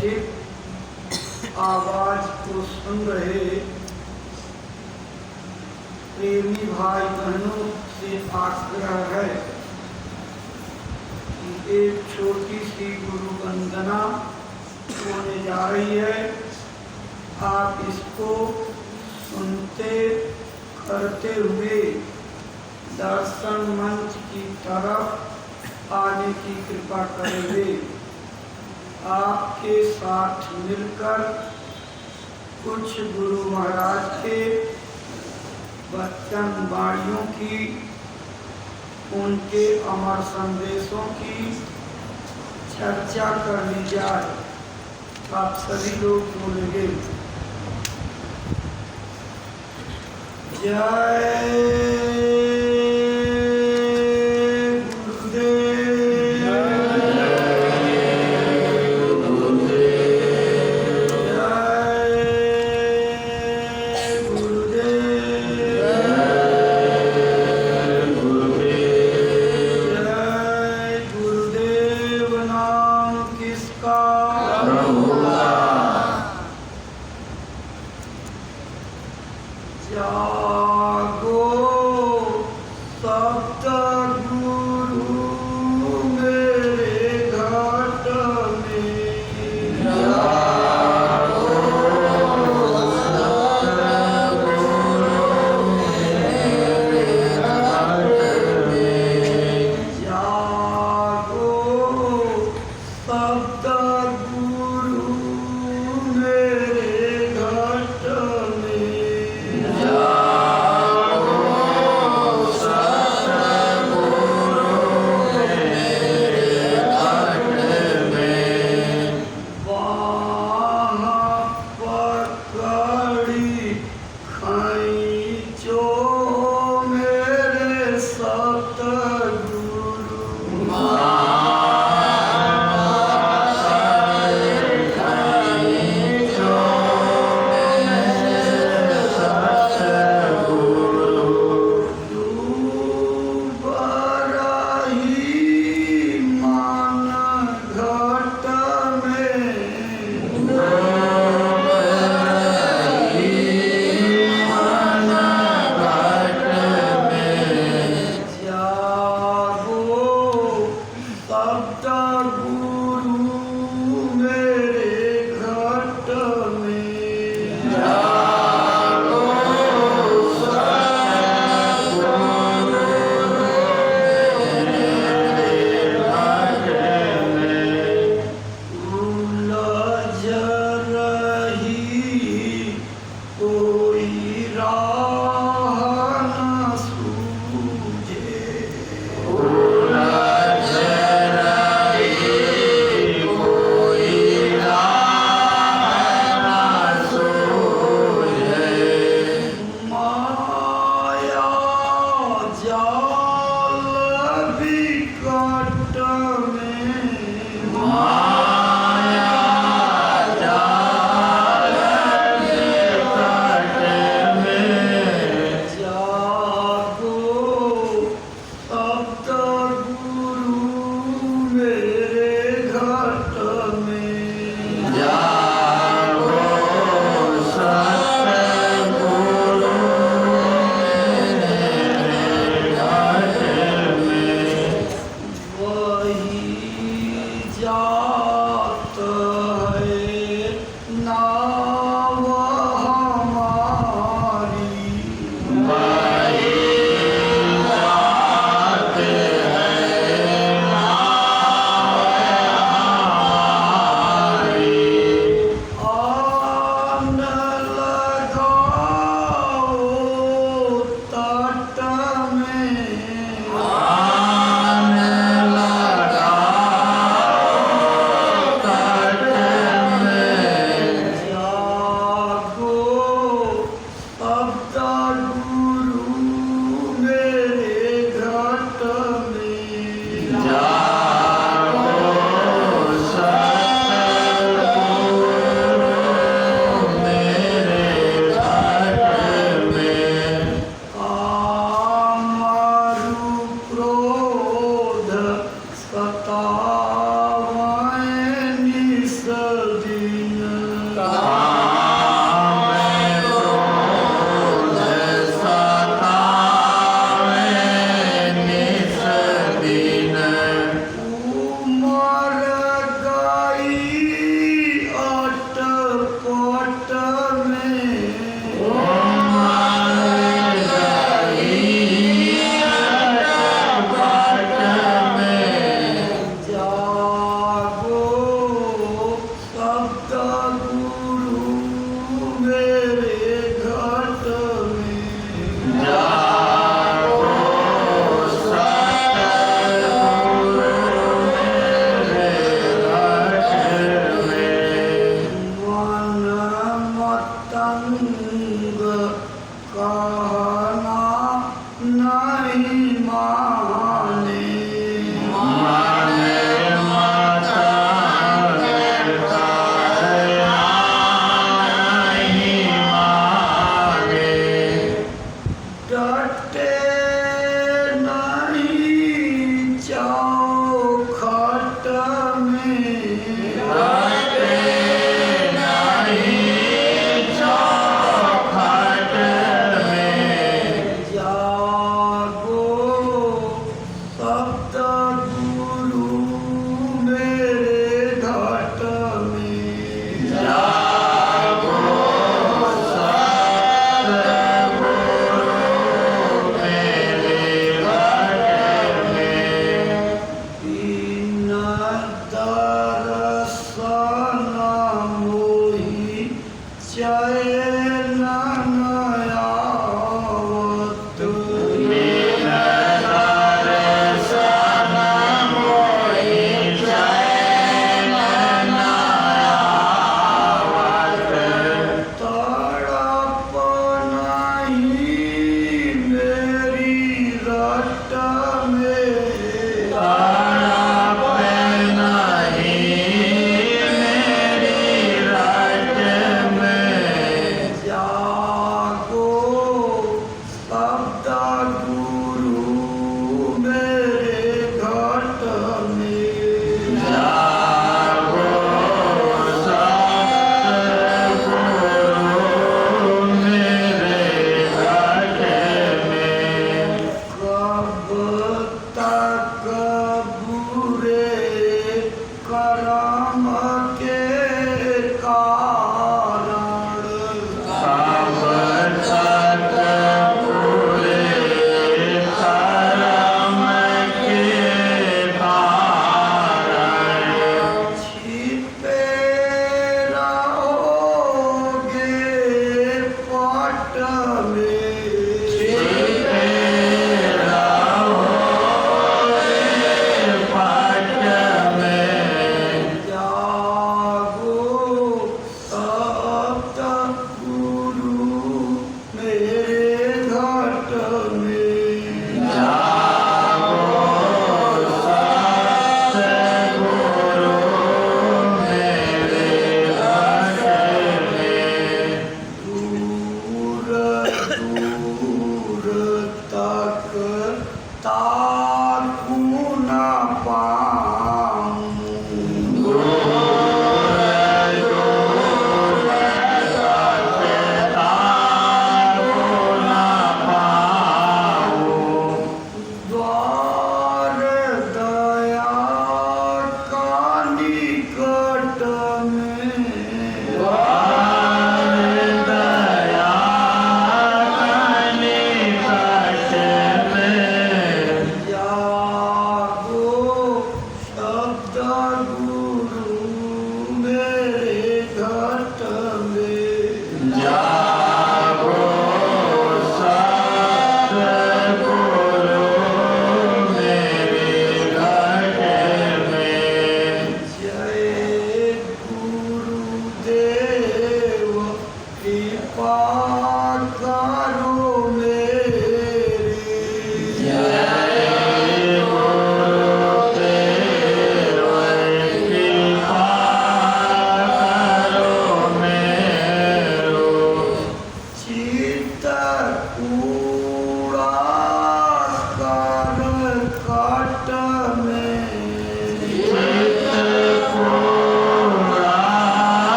उपस्थित आवाज को सुन रहे प्रेमी भाई बहनों से आग्रह है कि एक छोटी सी गुरु वंदना होने जा रही है। आप इसको सुनते करते हुए दर्शन मंच की तरफ आने की कृपा करेंगे। आपके साथ मिलकर कुछ गुरु महाराज के वचन वाणियों की, उनके अमर संदेशों की चर्चा करनी जाए। आप सभी लोग बोलेंगे जय गुरु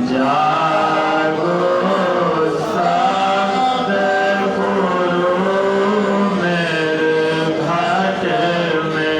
जागो सतगुरु मेरे घाट में।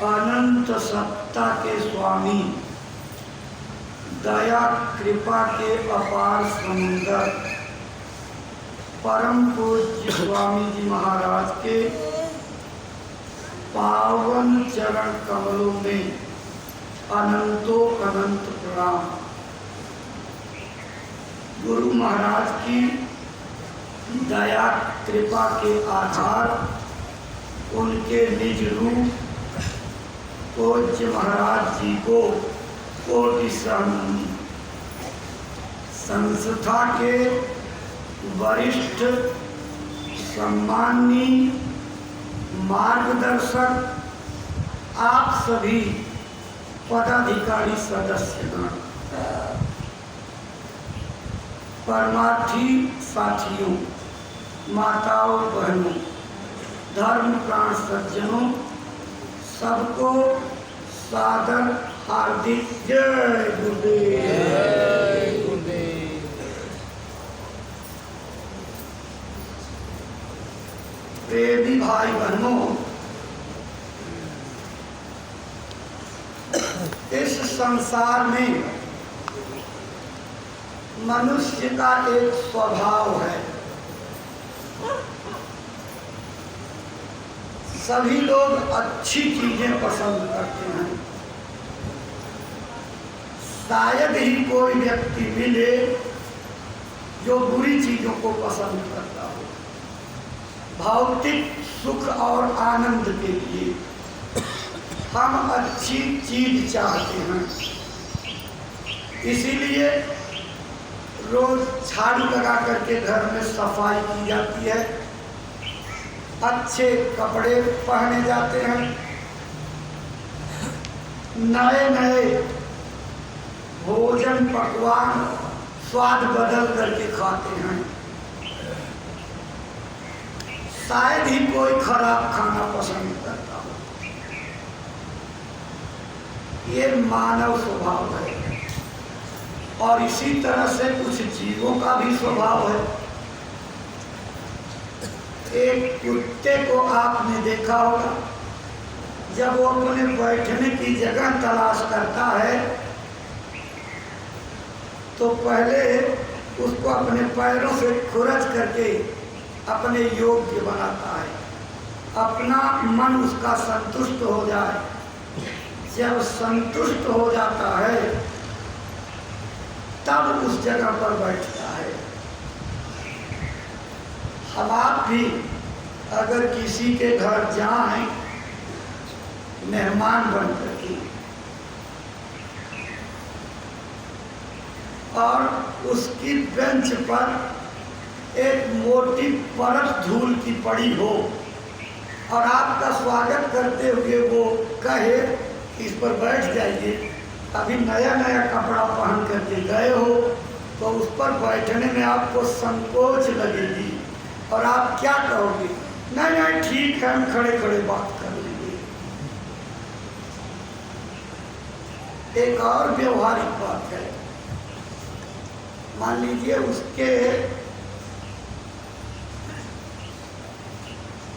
अनंत सत्ता के स्वामी, दया कृपा के अपार समुद्र, परम पूज्य स्वामी जी महाराज के पावन चरण कमलों में अनंतों अनंत प्रणाम। गुरु महाराज की दया कृपा के आधार उनके निज रूप पूज्य महाराज जी को कोटि संस्था के वरिष्ठ सम्माननीय मार्गदर्शक, आप सभी पदाधिकारी सदस्यगण, परमार्थी साथियों, माताओं बहनों, धर्म प्राण सज्जनों, सबको सादर हार्दिक जय गुरुदेव। प्रेमी भाई बहनों, इस संसार में मनुष्य का एक स्वभाव है, सभी लोग अच्छी चीजें पसंद करते हैं। शायद ही कोई व्यक्ति मिले जो बुरी चीजों को पसंद करता हो। भौतिक सुख और आनंद के लिए हम अच्छी चीज चाहते हैं, इसीलिए रोज झाड़ू लगा करके घर में सफाई की जाती है, अच्छे कपड़े पहने जाते हैं, नए नए भोजन पकवान स्वाद बदल करके खाते हैं। शायद ही कोई खराब खाना पसंद करता हो। ये मानव स्वभाव है और इसी तरह से कुछ जीवों का भी स्वभाव है। एक कुत्ते को आपने देखा होगा, जब वो अपने बैठने की जगह तलाश करता है तो पहले उसको अपने पैरों से खुरच करके अपने योग्य बनाता है, अपना मन उसका संतुष्ट हो जाए। जब संतुष्ट हो जाता है तब उस जगह पर बैठता है। हम आप भी अगर किसी के घर जाएं मेहमान बन करके और उसकी बेंच पर एक मोटी परत धूल की पड़ी हो और आपका स्वागत करते हुए वो कहे इस पर बैठ जाइए, अभी नया नया कपड़ा पहन करके गए हो तो उस पर बैठने में आपको संकोच लगेगी और आप क्या कहोगे? नहीं नहीं ठीक है, हम खड़े खड़े बात कर लेंगे। एक और व्यवहारिक बात है, मान लीजिए उसके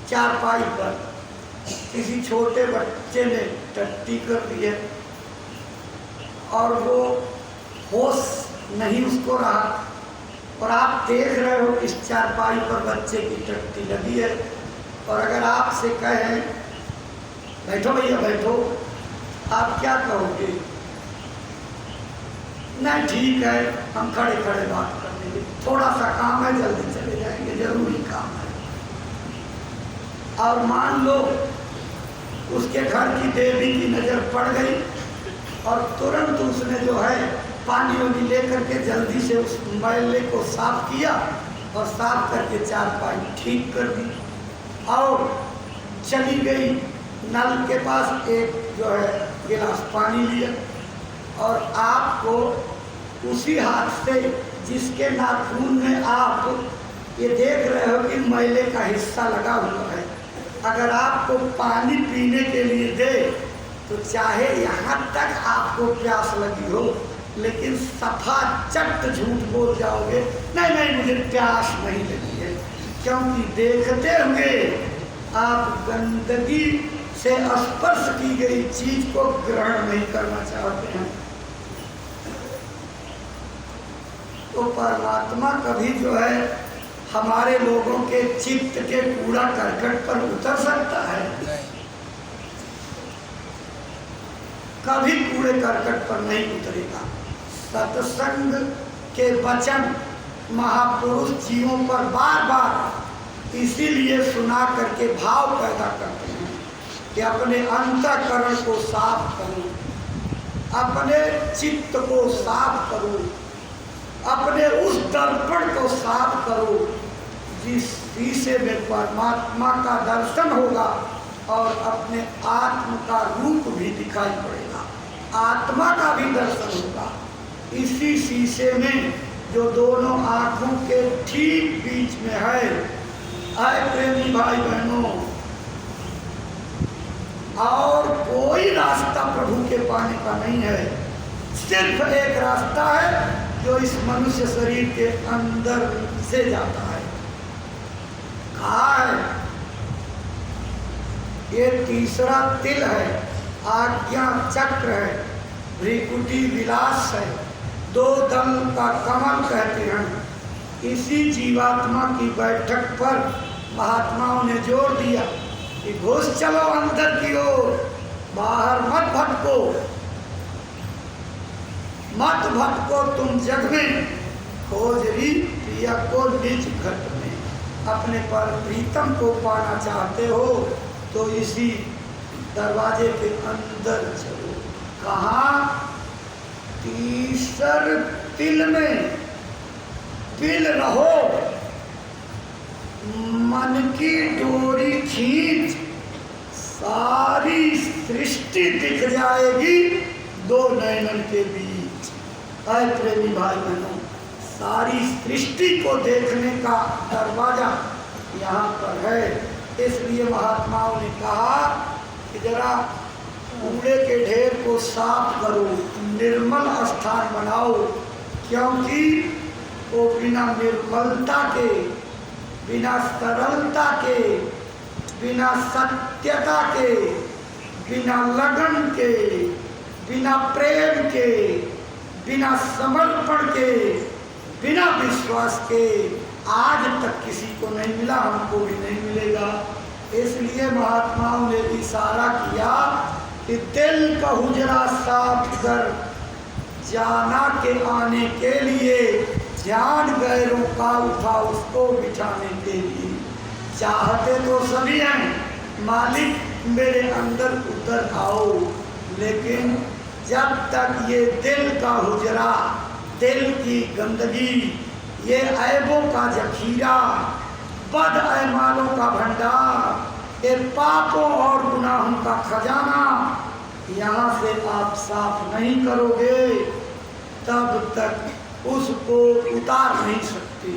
चारपाई पर किसी छोटे बच्चे ने टट्टी कर दी है और वो होश नहीं उसको रहा और आप देख रहे हो इस चारपाई पर बच्चे की टट्टी लगी है और अगर आपसे कहें बैठो भैया बैठो, आप क्या कहोगे? नहीं ठीक है, हम खड़े खड़े बात कर लेंगे, थोड़ा सा काम है, जल्दी चले जाएंगे, जरूरी काम है। और मान लो उसके घर की देवी की नज़र पड़ गई और तुरंत उसने जो है पानी वानी लेकर के जल्दी से उस मैले को साफ किया और साफ करके चारपाई ठीक कर दी और चली गई नल के पास, एक जो है गिलास पानी लिया और आपको उसी हाथ से जिसके नाखून में आप ये देख रहे हो कि मैले का हिस्सा लगा हुआ है, अगर आपको पानी पीने के लिए दे तो चाहे यहाँ तक आपको प्यास लगी हो, लेकिन सफा चट झूठ बोल जाओगे, नहीं नहीं मुझे प्यास नहीं लगी है, क्योंकि देखते हुए आप गंदगी से स्पर्श की गई चीज को ग्रहण नहीं करना चाहते हैं। तो परमात्मा कभी जो है हमारे लोगों के चित्त के कूड़ा करकट पर उतर सकता है? कभी कूड़े करकट पर नहीं उतरेगा। सत्संग के वचन महापुरुष जीवों पर बार बार इसीलिए सुना करके भाव पैदा करते हैं कि अपने अंतःकरण को साफ करो, अपने चित्त को साफ करो, अपने उस दर्पण को साफ करो जिस शीशे में परमात्मा का दर्शन होगा और अपने आत्म का रूप भी दिखाई पड़ेगा, आत्मा का भी दर्शन होगा। इसी शीशे में जो दोनों आँखों के ठीक बीच में है, आए प्रेमी भाई बहनों, और कोई रास्ता प्रभु के पाने का नहीं है, सिर्फ एक रास्ता है जो इस मनुष्य शरीर के अंदर से जाता है। कहाँ है? ये तीसरा तिल है, आज्ञा चक्र है, भ्रिकुटी विलास है, दो दल का कमल कहते हैं। इसी जीवात्मा की बैठक पर महात्माओं ने जोर दिया कि घुस चलो अंदर की ओर, बाहर मत भटको, मत भटको तुम जग में, खोजरी प्रिया को निज घट में। अपने पर प्रीतम को पाना चाहते हो तो इसी दरवाजे के अंदर चलो। कहाँ? तीसर तिल में तिल रहो, मन की डोरी खींच, सारी सृष्टि दिख जाएगी दो नयनन के बीच। ऐ प्रेमी भाई बहनों, सारी सृष्टि को देखने का दरवाजा यहाँ पर है। इसलिए महात्माओं ने कहा कि जरा कूड़े के ढेर को साफ करो, निर्मल स्थान बनाओ, क्योंकि वो बिना निर्मलता के, बिना सरलता के, बिना सत्यता के, बिना लगन के, बिना प्रेम के, बिना समर्पण के, बिना विश्वास के आज तक किसी को नहीं मिला, हमको भी नहीं मिलेगा। इसलिए महात्माओं ने इशारा किया कि दिल का हुजरा साफ कर, जाना के आने के लिए, ध्यान गैरों का उठा उसको बिठाने के लिए। चाहते तो सभी हैं मालिक मेरे अंदर उतर आओ, लेकिन जब तक ये दिल का हुजरा, दिल की गंदगी, ये ऐबों का जखीरा, बद ऐमालों का भंडार, ये पापों और गुनाहों का खजाना यहाँ से आप साफ नहीं करोगे, तब तक उसको उतार नहीं सकते।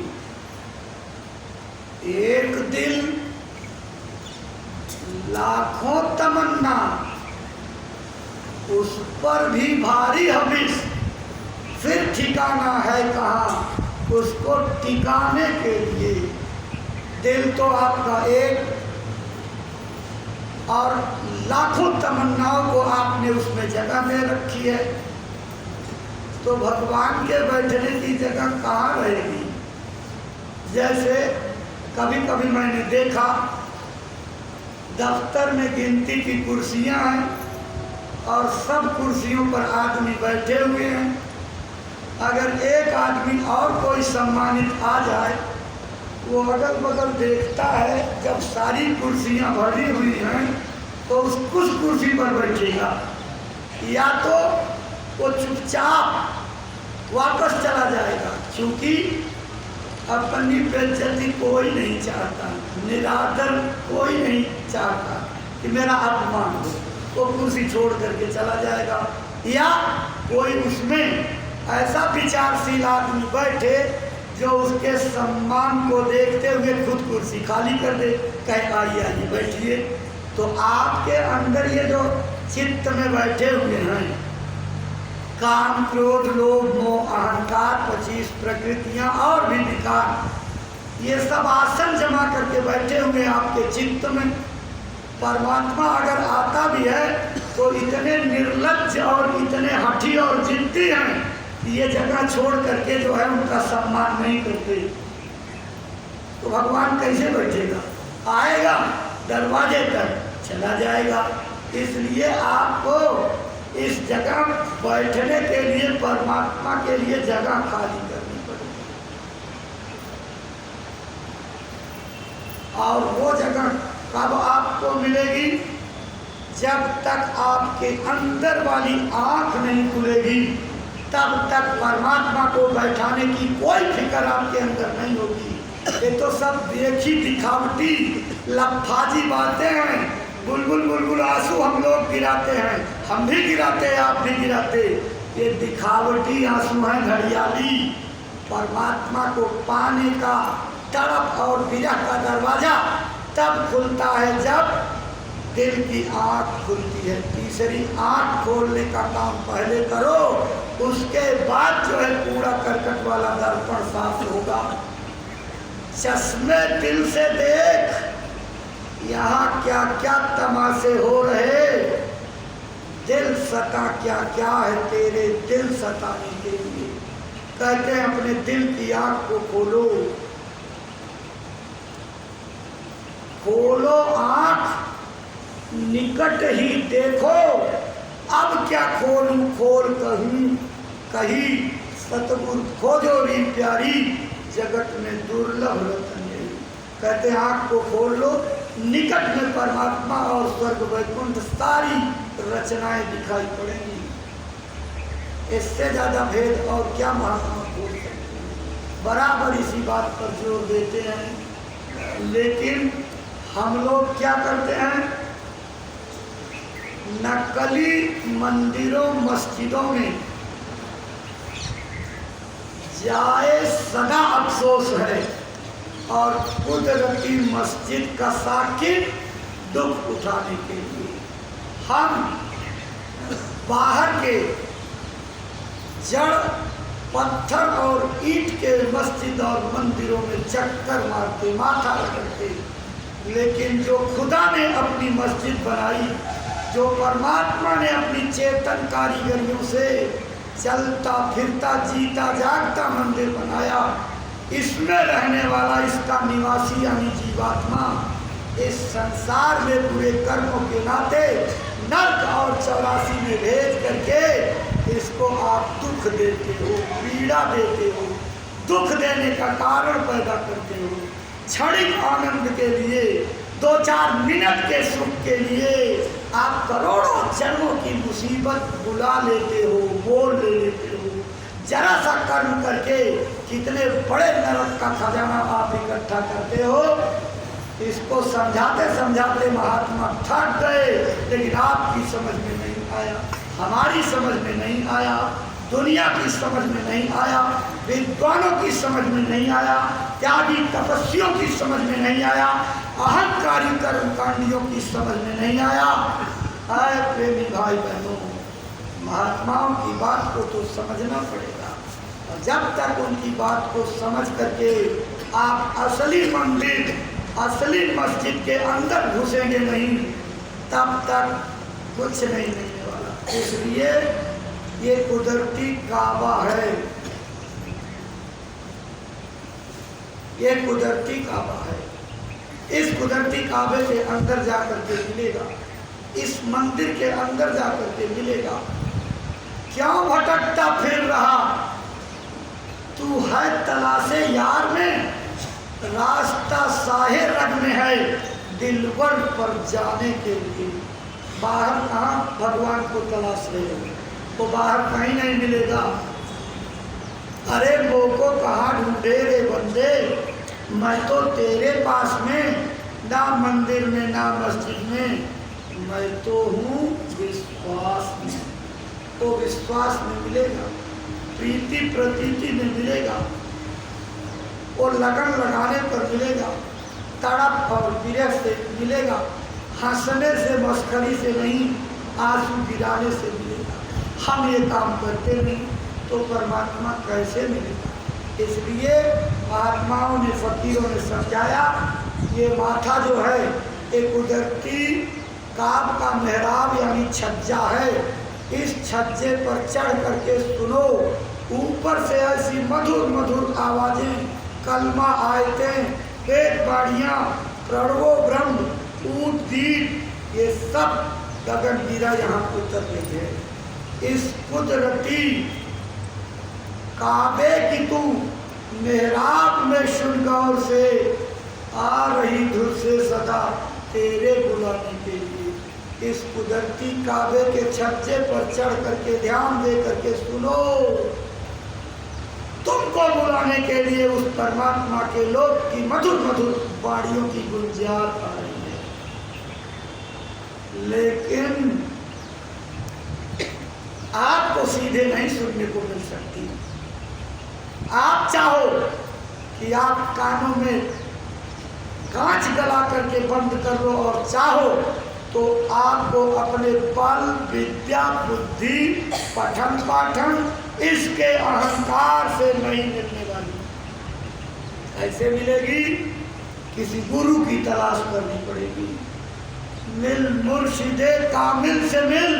एक दिल लाखों तमन्ना, उस पर भी भारी हविस, फिर ठिकाना है कहाँ उसको टिकाने के लिए। दिल तो आपका एक और लाखों तमन्नाओं को आपने उसमें जगह दे रखी है, तो भगवान के बैठने की जगह कहाँ रहेगी? जैसे कभी कभी मैंने देखा दफ्तर में गिनती की कुर्सियां हैं और सब कुर्सियों पर आदमी बैठे हुए हैं अगर एक आदमी और कोई सम्मानित आ जाए, वो अगल बगल देखता है, जब सारी कुर्सियां भरी हुई हैं तो उस कुर्सी पर बैठेगा, या तो वो चुपचाप वापस चला जाएगा, क्योंकि अपनी बेइज्जती कोई नहीं चाहता, निरादर कोई नहीं चाहता कि मेरा अपमान हो, वो कुर्सी छोड़ करके चला जाएगा। या कोई उसमें ऐसा विचारशील आदमी बैठे जो उसके सम्मान को देखते हुए खुद कुर्सी खाली कर दे, कहे आइए आइए बैठिए। तो आपके अंदर ये जो चित्त में बैठे हुए हैं, काम, क्रोध, लोभ, मोह, अहंकार, 25 प्रकृतियां और भी विकार, ये सब आसन जमा करके बैठे हुए आपके चित्त में। परमात्मा अगर आता भी है तो इतने निर्लज्ज और इतने हठी और जिद्दी हैं, ये जगह छोड़ करके जो है उनका सम्मान नहीं करते। तो भगवान कैसे बैठेगा? आएगा दरवाजे तक चला जाएगा। इसलिए आपको इस जगह बैठने के लिए, परमात्मा के लिए जगह खाली करनी पड़ेगी। और वो जगह कब आपको मिलेगी? जब तक आपके अंदर वाली आंख नहीं खुलेगी, तब तक परमात्मा को बैठाने की कोई फिक्र आपके अंदर नहीं होगी। ये तो सब देखी दिखावटी लफाजी बातें हैं। बुलबुल बुलबुल आंसू हम लोग गिराते हैं, हम भी गिराते हैं, आप भी गिराते। ये दिखावटी आंसू हैं, घड़ियाली। परमात्मा को पाने का तड़प और विरह का दरवाजा तब खुलता है जब दिल की आँख खुलती है। तीसरी आँख खोलने का काम पहले करो, उसके बाद जो है कूड़ा करकट वाला दर्पण साफ होगा। चश्मे दिल से देख, यहाँ क्या क्या तमाशे हो रहे, दिल सता क्या क्या है तेरे दिल सताने के लिए। कहते हैं अपने दिल की आँख को खोलो, खोलो आँख, निकट ही देखो। अब क्या खोलूं खोल कहूं कही, सतगुरु खोजो री प्यारी, जगत में दुर्लभ रतन यही। कहते हैं आँख को खोल लो, निकट में परमात्मा और स्वर्ग वैकुंठ सारी रचनाएं दिखाई पड़ेंगी। इससे ज्यादा भेद और क्या महात्मा बोल सकते हैं। बराबर इसी बात पर जोर देते हैं, लेकिन हम लोग क्या करते हैं, नकली मंदिरों मस्जिदों में जाए सदा अफसोस है, और कुदरती मस्जिद का साकिन दुख उठाने के लिए हम बाहर के जड़ पत्थर और ईंट के मस्जिद और मंदिरों में चक्कर मारते, माथा रगड़ते। लेकिन जो खुदा ने अपनी मस्जिद बनाई, जो परमात्मा ने अपनी चेतन कारीगरियों से चलता फिरता जीता जागता मंदिर बनाया, इसमें रहने वाला, इसका निवासी यानी जीवात्मा इस संसार में पूरे कर्मों के नाते नर्क और 84 में भेज करके इसको आप दुख देते हो, पीड़ा देते हो, दुख देने का कारण पैदा करते हो। क्षणिक आनंद के लिए, 2-4 मिनट के सुख के लिए आप करोड़ों जन्मों की मुसीबत बुला लेते हो, मोल ले लेते हो। जरा सा कर्म करके कितने बड़े नरक का खजाना आप इकट्ठा करते हो। इसको समझाते समझाते महात्मा थक गए, लेकिन आपकी समझ में नहीं आया, हमारी समझ में नहीं आया, दुनिया की समझ में नहीं आया, विद्वानों की समझ में नहीं आया, त्यागी तपस्वियों की समझ में नहीं आया, अहंकारी कर्मकांडियों की समझ में नहीं आया। आए प्रेमी भाई बहनों, महात्माओं की बात को तो समझना पड़ेगा, और जब तक उनकी बात को समझ करके आप असली मंदिर, असली मस्जिद के अंदर घुसेंगे नहीं, तब तक कुछ नहीं मिलने वाला। इसलिए ये कुदरती काबा है, ये कुदरती काबा है। इस कुदरती काबे के अंदर जाकर के मिलेगा, इस मंदिर के अंदर जाकर के मिलेगा। क्यों भटकता फिर रहा, तलाशे यार में, रास्ता साहे रग में है दिलवर पर जाने के लिए। बाहर कहाँ भगवान को तलाश रहे हो, वो बाहर कहीं नहीं मिलेगा। अरे वो को कहाँ ढूंढे रे बंदे, मैं तो तेरे पास में, ना मंदिर में ना मस्जिद में, मैं तो हूँ विश्वास में। तो विश्वास में मिलेगा, प्रीति प्रतीति में मिलेगा, और लगन लगाने पर मिलेगा, तड़प और विरह से मिलेगा, हंसने से मस्करी से नहीं, आंसू गिराने से मिलेगा। हम ये काम करते नहीं तो परमात्मा कैसे मिलेगा। इसलिए महात्माओं ने, फकीरों ने समझाया, ये माथा जो है एक कुदरती काब का मेहराब यानी छज्जा है। इस छज्जे पर चढ़ करके सुनो, ऊपर से ऐसी मधुर मधुर आवाज़ें, कलमा आयतें, वेद बाणियाँ, प्रणवो ब्रह्म, ऊट दीप, ये सब गगन गिरा यहाँ उतर रही है। इस कुदरती काबे की तू मेहराब में सुन गौर से, आ रही धुन से सदा तेरे बुलाने के लिए। इस कुदरती काबे के छज्जे पर चढ़ करके ध्यान दे करके सुनो, तुमको बुलाने के लिए उस परमात्मा के लोक की मधुर मधुर वाणियों की गुंजार आ रही है। लेकिन आपको सीधे नहीं सुनने को मिल सकती। आप चाहो कि आप कानों में कांच गला करके बंद कर लो, और चाहो तो आपको अपने बल, विद्या, बुद्धि, पठन पाठन, इसके अहंकार से नहीं मिलने वाली। ऐसे मिलेगी, किसी गुरु की तलाश करनी पड़ेगी। मिल मुर्शिदे कामिल से मिल,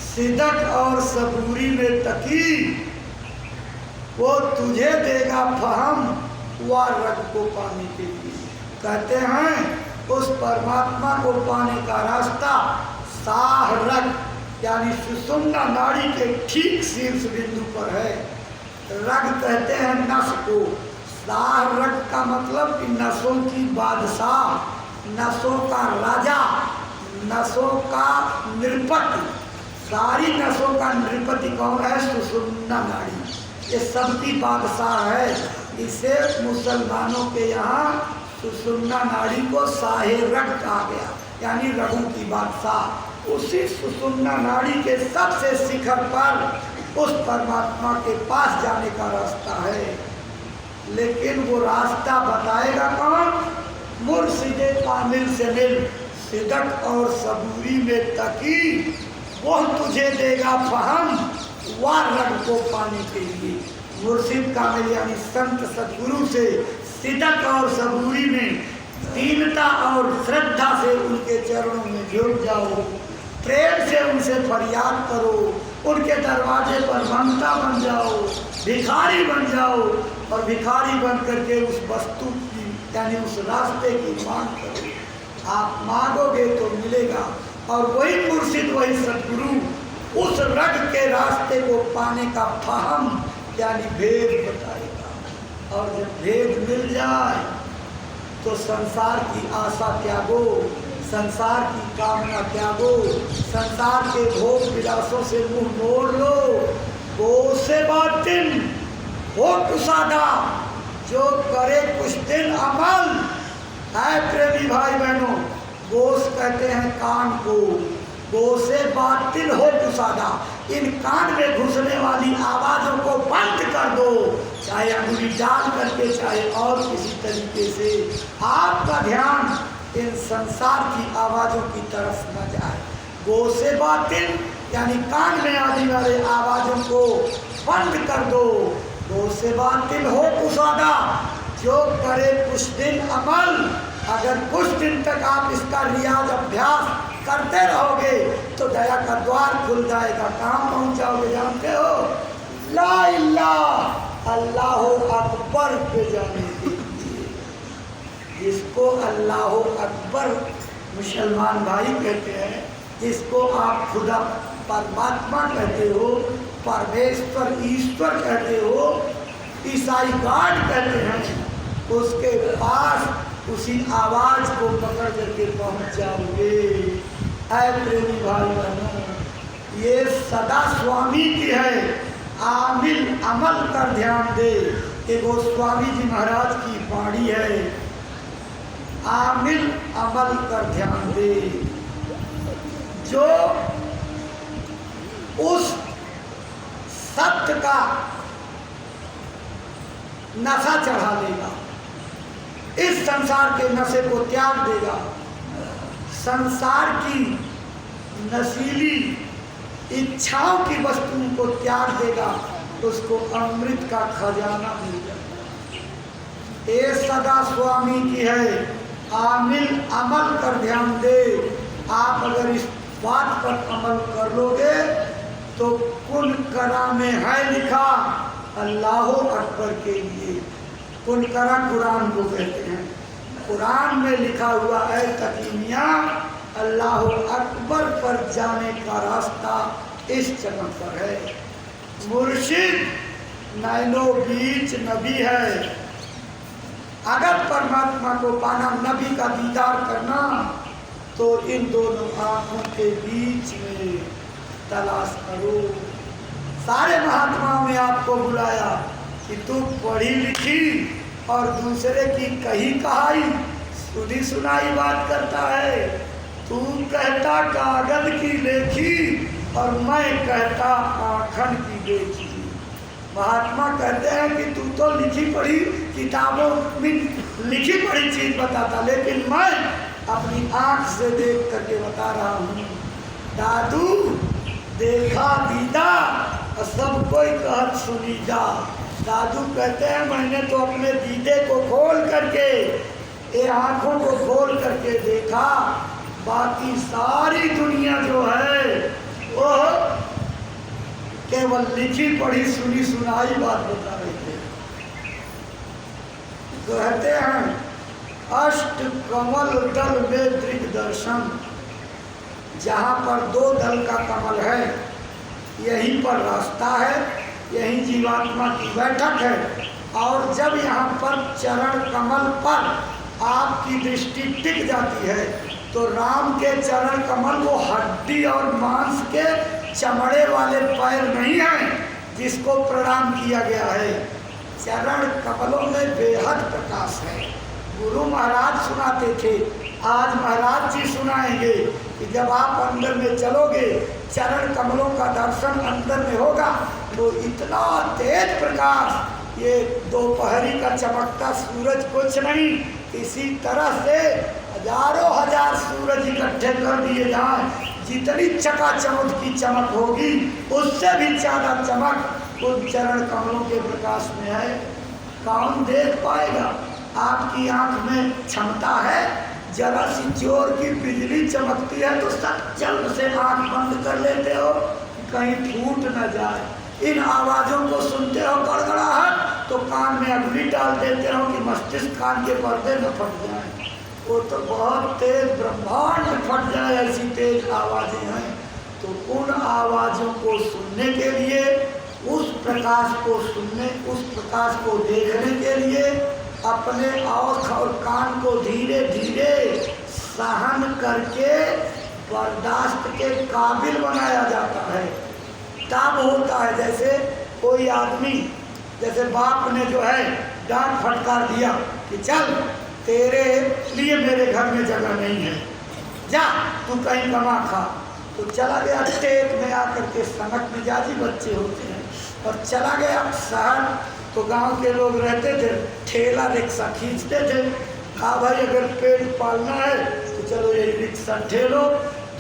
सिदक और सबूरी में तकी, वो तुझे देगा फहम व रग को पाने के लिए। कहते हैं उस परमात्मा को पाने का रास्ता साह रग यानी सुषुम्ना नाड़ी के ठीक शीर्ष बिंदु पर है। रग कहते हैं नस को। साह रग का मतलब कि नसों की बादशाह, नसों का राजा, नसों का नृपति। सारी नसों का नृपति कौन है? सुषुम्ना नाड़ी। ये सबकी बादशाह है। इसे मुसलमानों के यहाँ सुषुम्ना नाड़ी को साहे रग कहा गया, यानी रगों की बादशाह। उसी सुषुम्ना नाड़ी के सबसे शिखर पर उस परमात्मा के पास जाने का रास्ता है। लेकिन वो रास्ता बताएगा कौन? मुर्शिदे कामिल से मिल, सिदक और सबूरी में तकी, वो तुझे देगा फहम व रग को पाने के लिए। मुर्शिद कामिल यानी संत सद्गुरु से सिदक और सबूरी में दीनता और श्रद्धा से उनके चरणों में जुड़ जाओ, प्रेम से उनसे फरियाद करो, उनके दरवाजे पर मंगता बन जाओ, भिखारी बन जाओ, और भिखारी बन करके उस वस्तु की यानी उस रास्ते की मांग करो। आप मांगोगे तो मिलेगा, और वही मुर्शिद, वही सद्गुरु उस रग के रास्ते को पाने का फहम यानी भेद बताएगा। और जब भेद मिल जाए तो संसार की आशा त्यागो, संसार की कामना त्यागो, संसार के भोग विलासों से मुंह मोड़ लो। वो से बातिन हो कुसादा, जो करे कुछ दिन अमल। है प्रेमी भाई बहनों, गोश कहते हैं कान को, गोशे बातिल हो कुसादा। इन कान में घुसने वाली आवाज़ों को बंद कर दो, चाहे अंगुली डाल करके, चाहे और किसी तरीके से। आपका ध्यान इन संसार की आवाज़ों की तरफ न जाए। गोशे बातिल यानी कान में आने वाले आवाज़ों को बंद कर दो। गोशे बातिल हो कुसादा, जो करे कुछ दिन अमल। अगर कुछ दिन तक आप इसका रियाज अभ्यास करते रहोगे तो दया का द्वार खुल जाएगा। कहाँ पहुँच जाओगे जानते हो? ला इलाहा अल्लाह अकबर पे जाने के लिए। जिसको अल्लाह अकबर मुसलमान भाई कहते हैं, जिसको आप खुदा परमात्मा कहते हो, परमेश्वर ईश्वर कहते हो, ईसाई गार्ड कहते हैं, उसके पास उसी आवाज को पकड़ करके पहुंच जाओगे। ऐ प्रेमी भाई बहनों, ये सदा स्वामी की है। आमिल अमल कर ध्यान दे, कि वो स्वामी जी महाराज की वाणी है। आमिल अमल कर ध्यान दे, जो उस सत्य का नशा चढ़ा देगा, इस संसार के नशे को त्याग देगा, संसार की नशीली इच्छाओं की वस्तुओं को त्याग देगा, उसको अमृत का खजाना मिल जाएगा। ये सदा स्वामी की है। आमिल अमल कर ध्यान दे। आप अगर इस बात पर अमल कर लोगे तो कुल करा में है लिखा अल्लाह अकबर के लिए। कुल करा कुरान को कहते हैं। कुरान में लिखा हुआ है तकीमिया, अल्लाह अकबर पर जाने का रास्ता इस जगह पर है। मुर्शिद नैनो बीच नबी है। अगर परमात्मा को पाना, नबी का दीदार करना, तो इन दोनों आंखों के बीच में तलाश करो। सारे महात्माओं ने आपको बुलाया कि तू पढ़ी लिखी और दूसरे की कही कहाई सुनी सुनाई बात करता है। तू कहता कागज की लेखी और मैं कहता आखन की देखी। महात्मा कहते हैं कि तू तो लिखी पढ़ी किताबों में लिखी पढ़ी चीज बताता, लेकिन मैं अपनी आंख से देख करके बता रहा हूँ। दादू देखा दीदा और सब कोई कहत सुनी जा। दादू कहते हैं मैंने तो अपने दीदे को खोल करके, ये आंखों को खोल करके देखा, बाकी सारी दुनिया जो है वो केवल लिखी पढ़ी सुनी सुनाई बात बता रहे थे। कहते हैं अष्ट कमल दल में दिग्दर्शन, जहाँ पर दो दल का कमल है यहीं पर रास्ता है, यहीं जीवात्मा की बैठक है। और जब यहाँ पर चरण कमल पर आपकी दृष्टि टिक जाती है तो राम के चरण कमल वो हड्डी और मांस के चमड़े वाले पैर नहीं हैं जिसको प्रणाम किया गया है। चरण कमलों में बेहद प्रकाश है। गुरु महाराज सुनाते थे, आज महाराज जी सुनाएंगे कि जब आप अंदर में चलोगे, चरण कमलों का दर्शन अंदर में होगा तो इतना तेज प्रकाश, ये दोपहरी का चमकता सूरज कुछ नहीं, इसी तरह से हजारों हजार सूरज इकट्ठे कर दिए जाएं, जितनी चकाचौंध की चमक होगी उससे भी ज्यादा चमक उन चरण कमलों के प्रकाश में है। कौन देख पाएगा? आपकी आंख में क्षमता है, जरा सी जोर की बिजली चमकती है तो सब जल्द से आंख बंद कर लेते हो कहीं फूट न जाए। इन आवाज़ों को सुनते हो गड़गड़ाहट तो कान में अग्नि डाल देते हो कि मस्तिष्क कान के पर्दे न फट जाए। वो तो बहुत तेज ब्रह्मांड फट जाए, ऐसी तेज आवाज़ें हैं। तो उन आवाज़ों को सुनने के लिए, उस प्रकाश को सुनने, उस प्रकाश को देखने के लिए अपने आँख और कान को धीरे धीरे सहन करके बर्दाश्त के काबिल बनाया जाता है। तब होता है जैसे कोई आदमी, जैसे बाप ने जो है डांट फटकार दिया कि चल तेरे लिए मेरे घर में जगह नहीं है, जा तू कहीं कमा खा, तो चला गया टेक में आकर के सनक मिजाजी बच्चे होते हैं और चला गया शहर। तो गांव के लोग रहते थे, ठेला रिक्शा खींचते थे। कहा भाई अगर पेट पालना है तो चलो ये रिक्शा ठेलो।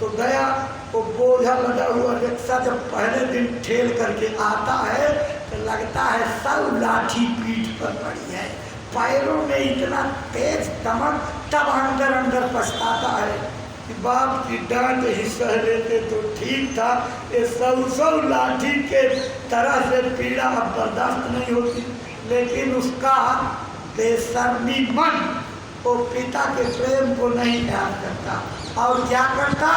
तो गया, वो बोझा लगा हुआ रिक्शा जब पहले दिन ठेल करके आता है तो लगता है सब लाठी पीठ पर पड़ी है, पैरों में इतना तेज दमक। तब अंदर अंदर पछताता है कि बाप की डांट ही सह लेते तो ठीक था, ये सब लाठी के तरह से पीड़ा अब बर्दाश्त नहीं होती। लेकिन उसका बेशर्मी मन वो पिता के प्रेम को नहीं याद करता और क्या करता,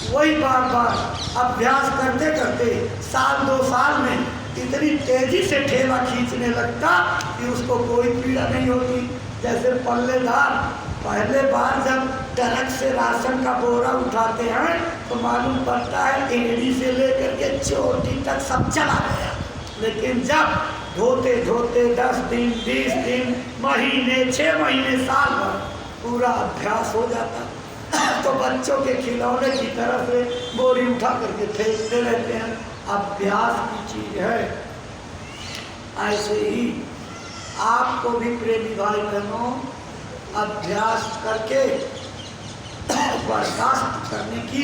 वही बार बार अभ्यास करते करते साल 2 साल में इतनी तेजी से ठेला खींचने लगता कि उसको कोई पीड़ा नहीं होती। जैसे पल्लेदार पहले बार जब ट्रक से राशन का बोरा उठाते हैं तो मालूम पड़ता है एड़ी से लेकर के चोटी तक सब चला गया, लेकिन जब ढोते ढोते 10 दिन 20 दिन महीने 6 महीने साल भर पूरा अभ्यास हो जाता तो बच्चों के खिलौने की तरह से बोरी उठा करके फेंकते रहते हैं। अभ्यास की चीज है। ऐसे ही आपको भी प्रेमी भाई बहनों अभ्यास करके बर्दाश्त करने की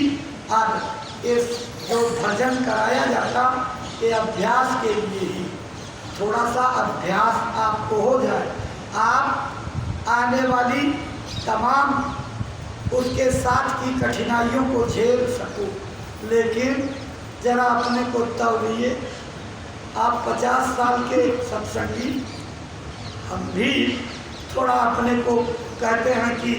आदत। इस जो भजन कराया जाता ये अभ्यास के लिए ही, थोड़ा सा अभ्यास आपको हो जाए, आप आने वाली तमाम उसके साथ की कठिनाइयों को झेल सको। लेकिन जरा अपने को तौलिए, आप 50 साल के सत्संगी, हम भी थोड़ा अपने को कहते हैं कि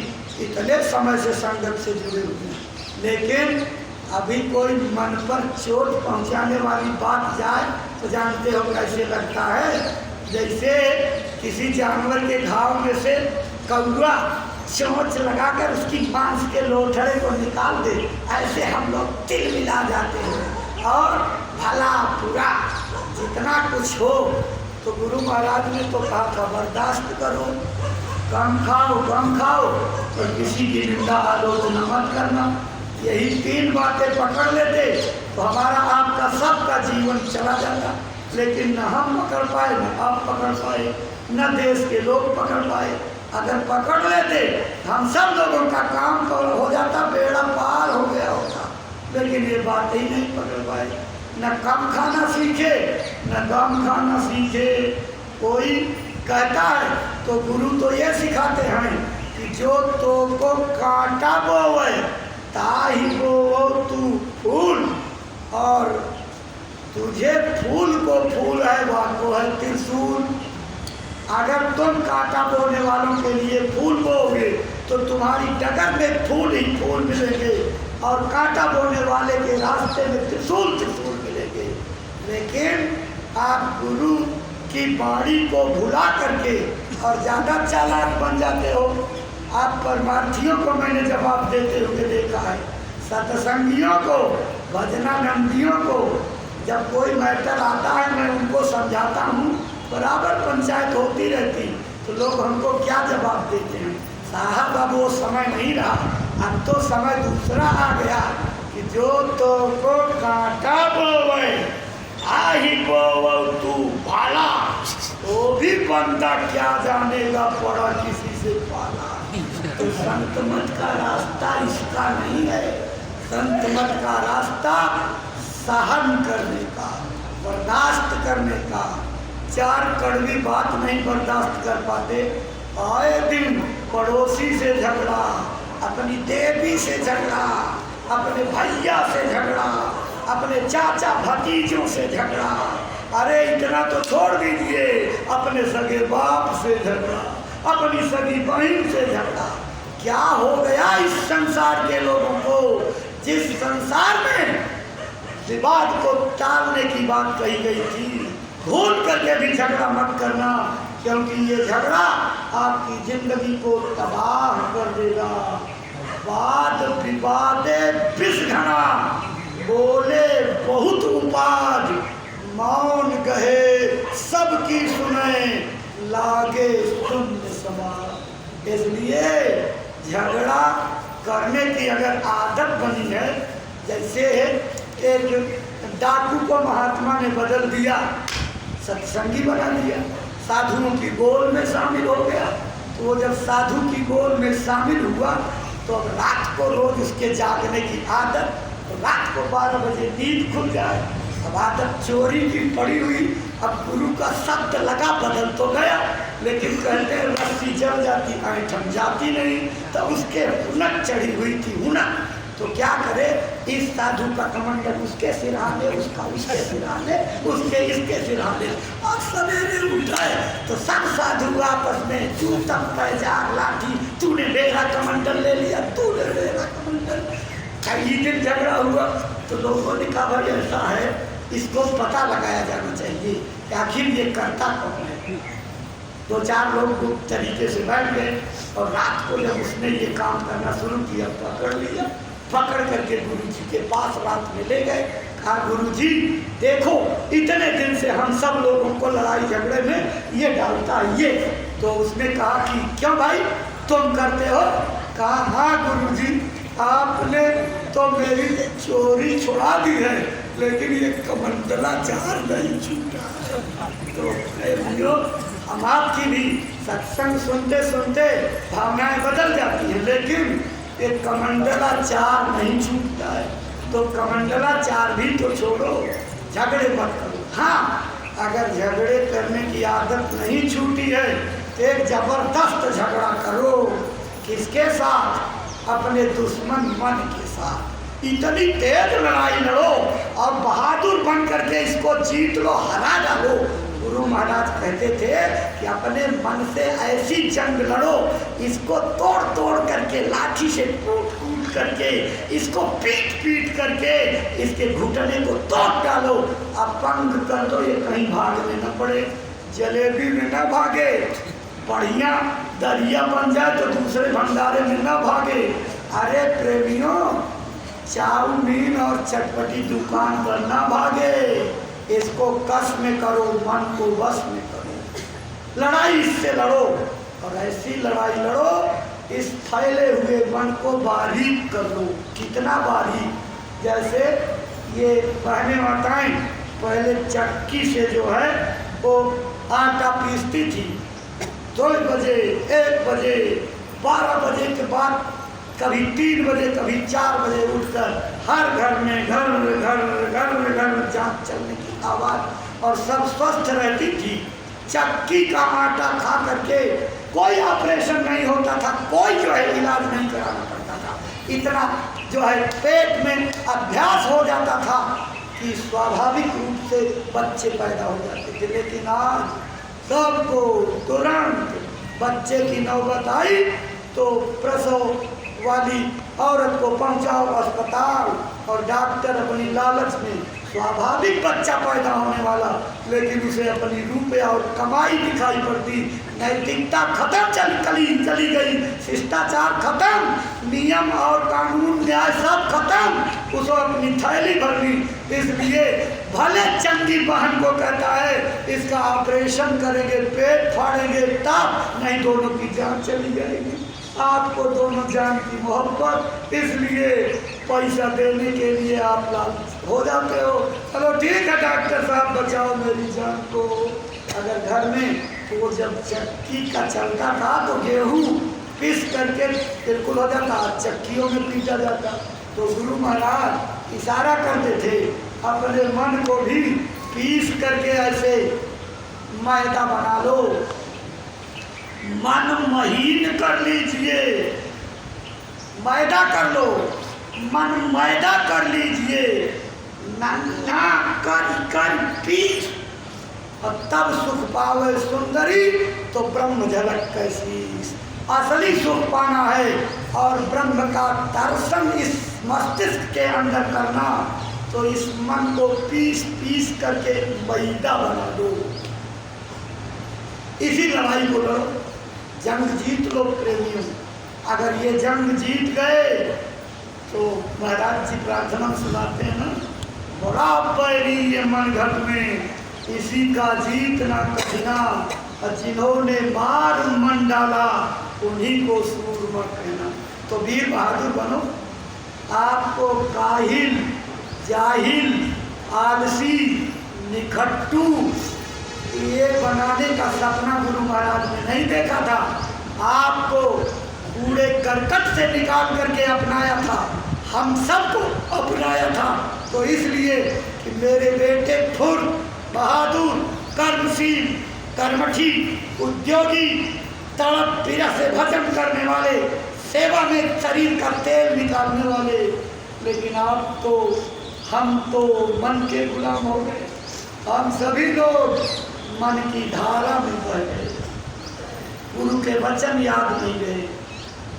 इतने समय से संगत से जुड़े हुए हैं, लेकिन अभी कोई मन पर चोट पहुंचाने वाली बात जाए तो जानते हो कैसे लगता है। जैसे किसी जानवर के घाव में से कौवा चोंच लगाकर उसकी मांस के लोथड़े को निकाल दे, ऐसे हम लोग तिल मिला जाते हैं। और भला बुरा जितना कुछ हो तो गुरु महाराज ने तो कहा था बर्दाश्त करो, कम खाओ और किसी की निंदा आलोचना मत करना। यही 3 बातें पकड़ लेते तो हमारा आपका सबका जीवन चला जाता। लेकिन न हम पकड़ पाए, न आप पकड़ पाए, न देश के लोग पकड़ पाए। अगर पकड़ लेते हम सब लोगों का काम तो हो जाता, बेड़ा पार हो गया होता। लेकिन ये बात ही नहीं पकड़ पाए। न कम खाना सीखे न कम खाना सीखे। कोई कहता है तो गुरु तो ये सिखाते हैं कि जो तो को कांटा बोवे ताही बोवो तू फूल, और तुझे फूल को फूल है वाको है त्रिशूल। अगर तुम कांटा बोने वालों के लिए फूल बोओगे तो तुम्हारी डगर में फूल ही फूल मिलेंगे और कांटा बोने वाले के रास्ते में त्रिशूल मिलेंगे। लेकिन आप गुरु की बाणी को भुला करके और ज़्यादा चालाक बन जाते हो। आप परमार्थियों को मैंने जवाब देते हुए देखा है, सत्संगियों को, भजनानंदियों को जब कोई मैटर आता है मैं उनको समझाता हूँ, बराबर पंचायत होती रहती, तो लोग हमको क्या जवाब देते हैं, साहब अब वो समय नहीं रहा, अब तो समय दूसरा आ गया कि जो तो को कांटा बोवे आही बोवो तू भाला। वो भी बंदा क्या जानेगा पड़ा किसी से पाला। तो संत मत का रास्ता इसका नहीं है। संत मत का रास्ता सहन करने का, बर्दाश्त करने का। 4 कड़वी बात नहीं बर्दाश्त कर पाते। आए दिन पड़ोसी से झगड़ा, अपनी देवी से झगड़ा, अपने भैया से झगड़ा, अपने चाचा भतीजों से झगड़ा, अरे इतना तो छोड़ दीजिए, अपने सगे बाप से झगड़ा, अपनी सगी बहन से झगड़ा। क्या हो गया इस संसार के लोगों को, जिस संसार में विवाद को टालने की बात कही गई थी, भूल करके भी झगड़ा मत करना, क्योंकि ये झगड़ा आपकी जिंदगी को तबाह कर देगा। वाद विवादे विष घना, बोले बहुत उपाज, मौन कहे सबकी सुने, लागे शून्य समाज। इसलिए झगड़ा करने की अगर आदत बनी है, जैसे एक डाकू को महात्मा ने बदल दिया, सत्संगी बना दिया, साधुओं की गोल में शामिल हो गया। तो वो जब साधु की गोल में शामिल हुआ तो अब रात को रोज उसके जागने की आदत, तो रात को 12 बजे नींद खुल जाए। अब आदत चोरी की पड़ी हुई, अब गुरु का शब्द लगा, बदल तो गया, लेकिन कहते हैं रस्सी जल जाती ऐठन जाती नहीं, तो उसके हुनक चढ़ी हुई थी हुनक। तो क्या करे, इस साधु का कमंडल उसके सिरहाने, उसका उसके सिरहाने, उसके इसके सिरहाने। और सवेरे उठे तो सब साधु आपस में जूतम पैजार लाठी, तूने मेरा कमंडल ले लिया, तूने मेरा कमंडल। कई दिन झगड़ा हुआ तो लोगों ने कहा भाई ऐसा है इसको पता लगाया जाना चाहिए कि आखिर ये करता कौन है। 2-4 लोग गुप्त तरीके से बैठ गए और रात को जब उसने ये काम करना शुरू किया पकड़ लिया। पकड़ करके गुरु जी के पास रात में ले गए। कहा गुरु जी देखो इतने दिन से हम सब लोगों को लड़ाई झगड़े में ये डालता है ये। तो उसने कहा कि क्यों भाई तुम करते हो? कहा हाँ गुरु जी आपने तो मेरी चोरी छुड़ा दी है लेकिन ये कमंडलाचार नहीं छूटा। तो हम आपकी भी सत्संग सुनते सुनते भावनाएं बदल जाती हैं लेकिन एक कमंडलाचार नहीं छूटता है। तो कमंडलाचार भी तो छोड़ो, झगड़े मत करो। हाँ अगर झगड़े करने की आदत नहीं छूटी है तो एक जबरदस्त झगड़ा करो। किसके साथ? अपने दुश्मन मन के साथ। इतनी तेज लड़ाई लड़ो और बहादुर बन करके इसको जीत लो, हरा डालो। गुरु महाराज कहते थे कि अपने मन से ऐसी जंग लड़ो, इसको तोड़ तोड़ करके लाठी से कूट कूट करके इसको पीट पीट करके इसके घुटने को तोड़ डालो, अपंग कर दो, ये कहीं भागने न पड़े, जलेबी में न भागे, बढ़िया दरिया बन जाए तो दूसरे भंडारे में न भागे। अरे प्रेमियों चाउमीन और चटपटी दुकान पर न भागे, इसको कस में करो, मन को वश में करो, लड़ाई इससे लड़ो। और ऐसी लड़ाई लड़ो इस फैले हुए मन को बारीक कर लो। कितना बारीक? जैसे ये बहने माताएं पहले चक्की से जो है वो आटा पीसती थी। 2 बजे 1 बजे 12 बजे के बाद कभी 3 बजे कभी 4 बजे उठकर हर घर में घर घर घर घर जांच चलने की आवाज़ और सब स्वस्थ रहती थी। चक्की का आटा खा करके कोई ऑपरेशन नहीं होता था, कोई जो है इलाज नहीं कराना पड़ता था। इतना जो है पेट में अभ्यास हो जाता था कि स्वाभाविक रूप से बच्चे पैदा हो जाते थे। लेकिन आज सबको तुरंत बच्चे की नौबत आई तो प्रसव वाली औरत को पहुंचाओ अस्पताल और डॉक्टर अपनी लालच में स्वाभाविक बच्चा पैदा होने वाला, लेकिन उसे अपनी रुपया और कमाई दिखाई पड़ती। नैतिकता खत्म चली गई, शिष्टाचार खत्म, नियम और कानून न्याय सब खत्म, उसको अपनी थैली भरनी। इसलिए भले चंगी बहन को कहता है इसका ऑपरेशन करेंगे, पेट फाड़ेंगे तब, नहीं दोनों की जान चली जाएगी। आपको दोनों जान की मोहब्बत, इसलिए पैसा देने के लिए आप लालच हो जाते हो। चलो ठीक है डॉक्टर साहब बचाओ मेरी जान को। अगर घर में वो जब चक्की का चलता था तो गेहूँ पीस करके बिल्कुल हो जाता, चक्कियों में पीटा जाता। तो गुरु महाराज इशारा करते थे अपने मन को भी पीस करके ऐसे मैदा बना लो, मन महीन कर लीजिए, मैदा कर लो, मन मैदा कर लीजिए, नन्हा कर पीस और तब सुख पावे सुंदरी। तो ब्रह्म झलक कैसी असली सुख पाना है और ब्रह्म का दर्शन इस मस्तिष्क के अंदर करना, तो इस मन को पीस पीस करके मैदा बना दो। इसी लड़ाई को लड़ो, जंग जीत लो प्रेमियों। अगर ये जंग जीत गए तो महाराज जी प्रार्थना सुनाते हैं ना, बड़ा पैरी ये मन घट में, इसी का जीतना कठिना, और जिन्होंने मार मन डाला उन्हीं को सूरमा कहना। तो वीर बहादुर बनो। आपको काहिल, जाहिल, आलसी, निखट्टू ये बनाने का सपना गुरु महाराज ने नहीं देखा था। आपको कूड़े करकट से निकाल करके अपनाया था, हम सबको अपनाया था। तो इसलिए कि मेरे बेटे फुर्त, बहादुर, कर्मशील, कर्मठी, उद्योगी, तड़प पीड़ा से भजन करने वाले, सेवा में शरीर का तेल निकालने वाले। लेकिन आप तो, हम तो मन के गुलाम हो गए। हम सभी लोग मन की धारा में बह गए, गुरु के वचन याद नहीं रहे,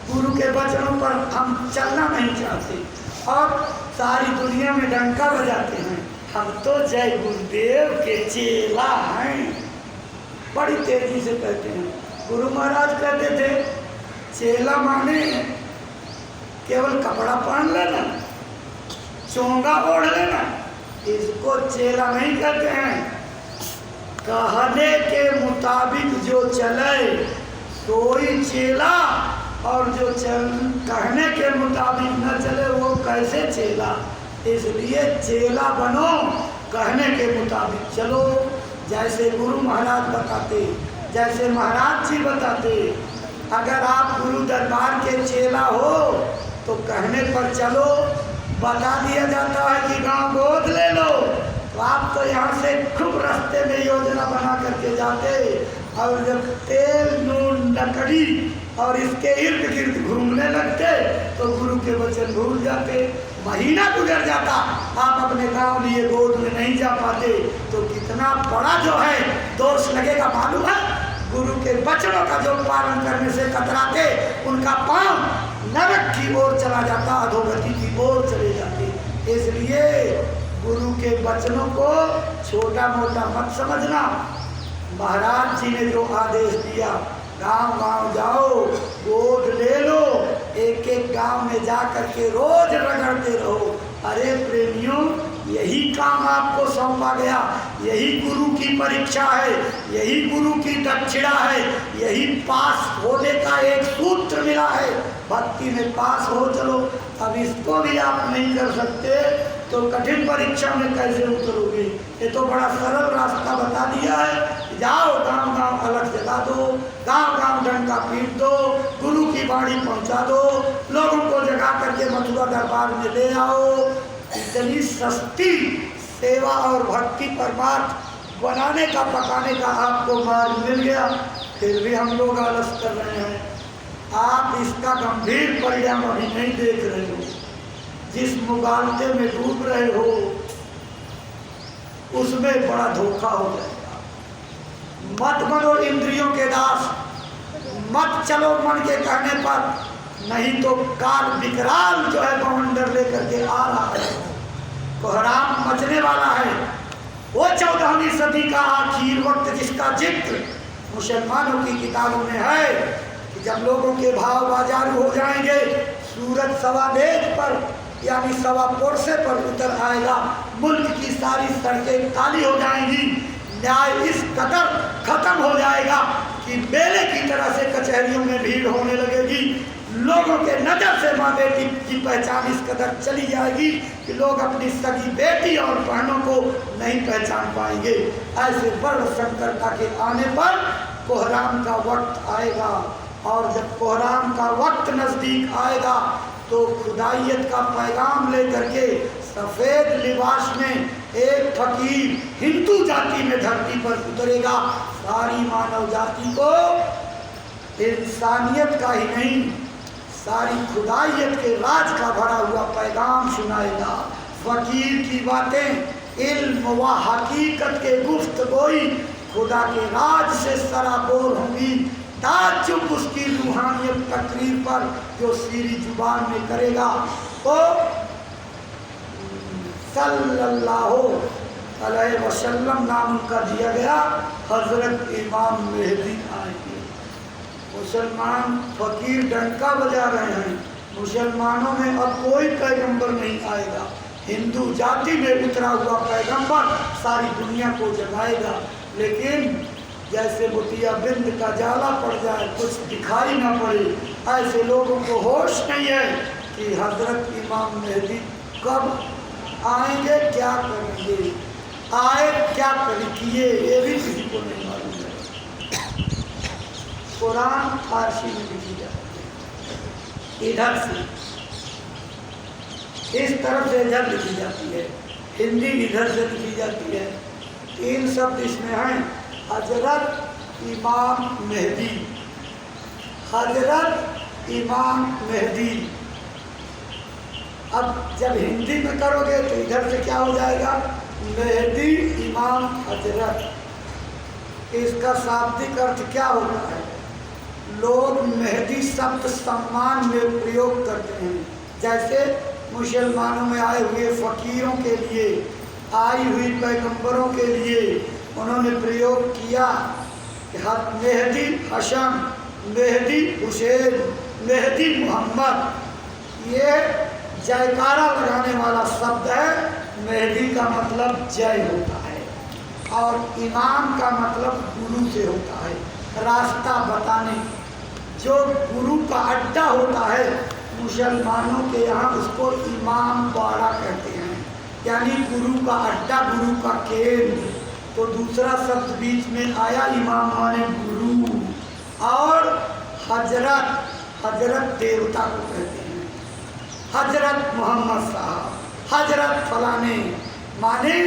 गुरु के वचनों पर हम चलना नहीं चाहते और सारी दुनिया में डंका बजाते हैं। हम तो जय गुरुदेव के चेला हैं। बड़ी तेजी से कहते हैं। गुरु महाराज कहते थे चेला माने केवल कपड़ा पहन लेना, चोंगा ओढ़ लेना, इसको चेला नहीं कहते हैं। कहने के मुताबिक जो चले तो ही चेला, और जो कहने के मुताबिक न चले वो कैसे चेला। इसलिए चेला बनो, कहने के मुताबिक चलो। जैसे गुरु महाराज बताते, जैसे महाराज जी बताते। अगर आप गुरु दरबार के चेला हो तो कहने पर चलो। बता दिया जाता है कि गांव गोद ले लो, तो आप तो यहाँ से खूब रास्ते में योजना बना करके जाते, और जब तेल नून लकड़ी और इसके इर्द गिर्द घूमने लगते तो गुरु के वचन भूल जाते। महीना गुजर जाता, आप अपने गांव लिए गोद में नहीं जा पाते, तो कितना बड़ा जो है दोष लगेगा मालूम है। गुरु के वचनों का जो पालन करने से कतराते, उनका पांव नरक की ओर चला जाता, अधोगति की ओर चले जाते। इसलिए गुरु के वचनों को छोटा मोटा मत समझना। महाराज जी ने जो आदेश दिया, गांव गांव जाओ, गोद ले लो, एक एक गांव में जा करके रोज रगड़ते रहो। अरे प्रेमियों, यही काम आपको सौंपा गया, यही गुरु की परीक्षा है, यही गुरु की दक्षिणा है, यही पास होने का एक सूत्र मिला है। भक्ति में पास हो चलो। अब इसको भी आप नहीं कर सकते तो कठिन परीक्षा में कैसे उतरोगे। ये तो बड़ा सरल रास्ता बता दिया है। जाओ गांव गांव अलग जगा दो, गांव गांव डंका पीट दो, गुरु की बाणी पहुंचा दो, लोगों को जगा करके मथुरा दरबार में ले आओ। इतनी सस्ती सेवा और भक्ति परमार्थ बनाने का, पकाने का आपको मार्ग मिल गया, फिर भी हम लोग आलस कर रहे हैं। आप इसका गंभीर परिणाम अभी नहीं देख रहे हो। जिस मुगालते में डूब रहे हो उसमें बड़ा धोखा हो जाएगा। मत बनो इंद्रियों के दास, मत चलो मन के कहने पर, नहीं तो काल विकराल जो है बवंडर लेकर के आ रहा है, कोहराम मचने वाला है। वो 14वीं सदी का आखिर वक्त जिसका जिक्र मुसलमानों की किताबों में है कि जब लोगों के भाव बाजार हो जाएंगे, सूरज सवा देश पर यानी सवा पोरसे पर उतर आएगा, मुल्क की सारी सड़कें काली हो जाएंगी, न्याय इस कदर खत्म हो जाएगा कि बेले की तरह से कचहरियों में भीड़ होने लगेगी। लोगों के नज़र से माँ बेटी की पहचान इस कदर चली जाएगी कि लोग अपनी सगी बेटी और बहनों को नहीं पहचान पाएंगे। ऐसे बड़ संकटता के आने पर कोहराम का वक्त आएगा, और जब कोहराम का वक्त नज़दीक आएगा तो खुदाइयत का पैगाम लेकर के सफ़ेद लिबास में एक फकीर हिंदू जाति में धरती पर उतरेगा। सारी मानव जाति को इंसानियत का ही नहीं, सारी खुदाइयत के राज का भरा हुआ पैगाम सुनाएगा। फकीर की बातें इल्म व हकीकत के गुफ्तगोई खुदा के राज से सराबोर होंगी। ताज्जुब उसकी रूहानियत तकरीर पर जो सीरी जुबान में करेगा तो सल्लल्लाहु अलैहि वसल्लम नाम का दिया गया हजरत इमाम मेहदी आएंगे। मुसलमान फकीर डंका बजा रहे हैं, मुसलमानों में अब कोई पैगंबर नहीं आएगा। हिंदू जाति में उतरा हुआ पैगंबर सारी दुनिया को जगाएगा। लेकिन जैसे मोतिया बिंद का जाला पड़ जाए, कुछ दिखाई ना पड़े, ऐसे लोगों को होश नहीं है कि हजरत इमाम मेहदी कब आएंगे, क्या करेंगे, आए क्या किए, ये भी किसी को नहीं मालूम है। कुरान फारसी में लिखी जाती है, इधर से इस तरफ से इधर लिखी जाती है, हिंदी इधर से लिखी जाती है। 3 शब्द इसमें हैं, हजरत इमाम मेहदी, हजरत इमाम मेहदी। अब जब हिंदी में करोगे तो इधर से क्या हो जाएगा, मेहदी इमाम हजरत। इसका शाब्दिक अर्थ क्या होता है? लोग मेहदी शब्द सम्मान में प्रयोग करते हैं। जैसे मुसलमानों में आए हुए फ़कीरों के लिए आई हुई पैगंबरों के लिए उन्होंने प्रयोग किया कि मेहदी हसन, मेहदी हुसैन, मेहदी मोहम्मद। ये जयकारा लगाने वाला शब्द है। मेहदी का मतलब जय होता है और इमाम का मतलब गुरु से होता है, रास्ता बताने। जो गुरु का अड्डा होता है मुसलमानों के यहाँ उसको इमाम बाड़ा कहते हैं, यानी गुरु का अड्डा, गुरु का केंद्र। तो दूसरा शब्द बीच में आया, इमाम माने गुरु। और हजरत, हजरत देवता को कहते हैं। हजरत मोहम्मद साहब, हजरत फलाने माने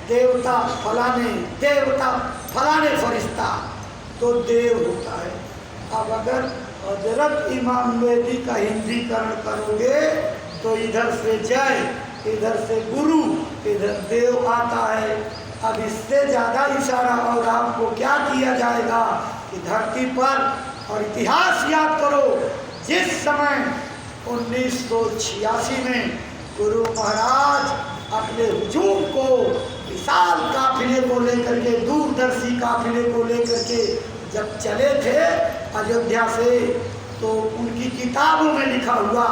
देवता फलाने, देवता फलाने फरिश्ता, तो देव होता है। अब अगर हजरत इमाम मेहदी का हिंदीकरण करोगे तो इधर से जय, इधर से गुरु, इधर देव आता है। अब इससे ज़्यादा इशारा और आपको क्या किया जाएगा कि धरती पर, और इतिहास याद करो, जिस समय 1986 में गुरु महाराज अपने हुजूम को विशाल काफिले को लेकर के, दूरदर्शी काफिले को लेकर के जब चले थे अयोध्या से, तो उनकी किताबों में लिखा हुआ,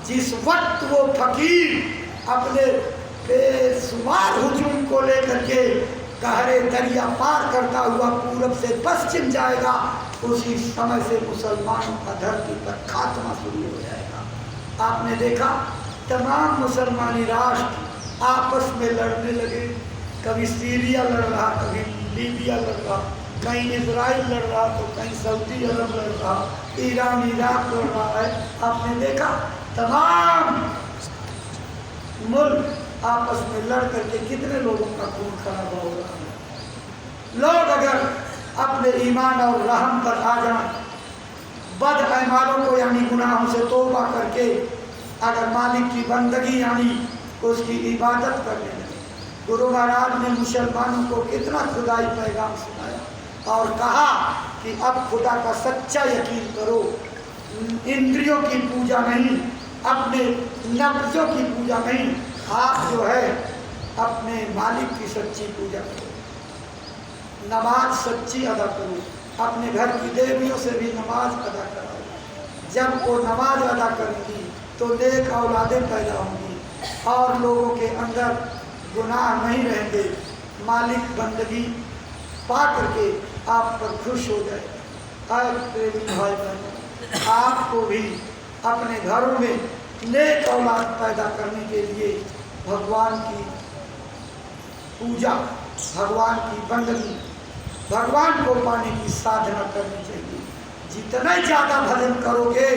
जिस वक्त वो फकीर अपने बेशुमार हुजूम को लेकर के गहरे दरिया पार करता हुआ पूरब से पश्चिम जाएगा, उसी समय से मुसलमानों का धरती पर खात्मा शुरू हो जाएगा। आपने देखा तमाम मुसलमानी राष्ट्र आपस में लड़ने लगे। कभी सीरिया लड़ रहा, कभी लीबिया लड़ रहा, कहीं इजराइल लड़ रहा, तो कहीं सऊदी अरब लड़ रहा, ईरान इराक लड़ रहा है। आपने देखा तमाम मुल्क आपस में लड़ करके कितने लोगों का खून खराबा हो रहा है। लोग अगर अपने ईमान और रहम पर आ जाएं, बद ऐमालों को यानी गुनाहों से तौबा करके अगर मालिक की बंदगी यानी उसकी इबादत करने लगे। गुरु महाराज ने मुसलमानों को कितना खुदाई पैगाम सुनाया और कहा कि अब खुदा का सच्चा यकीन करो, इंद्रियों की पूजा नहीं, अपने नफ्सों की पूजा नहीं, आप जो है अपने मालिक की सच्ची पूजा करो, नमाज सच्ची अदा करो, अपने घर की देवियों से भी नमाज अदा कराओ। जब वो नमाज अदा करेंगी तो नेक औलादें पैदा होंगी और लोगों के अंदर गुनाह नहीं रहेंगे। मालिक बंदगी पा करके आप पर खुश हो जाए। प्रेमी भाई बहनों, आपको भी अपने घरों में नेक औलाद पैदा करने के लिए भगवान की पूजा, भगवान की बंदगी, भगवान को पाने की साधना करनी चाहिए। जितना ज़्यादा भजन करोगे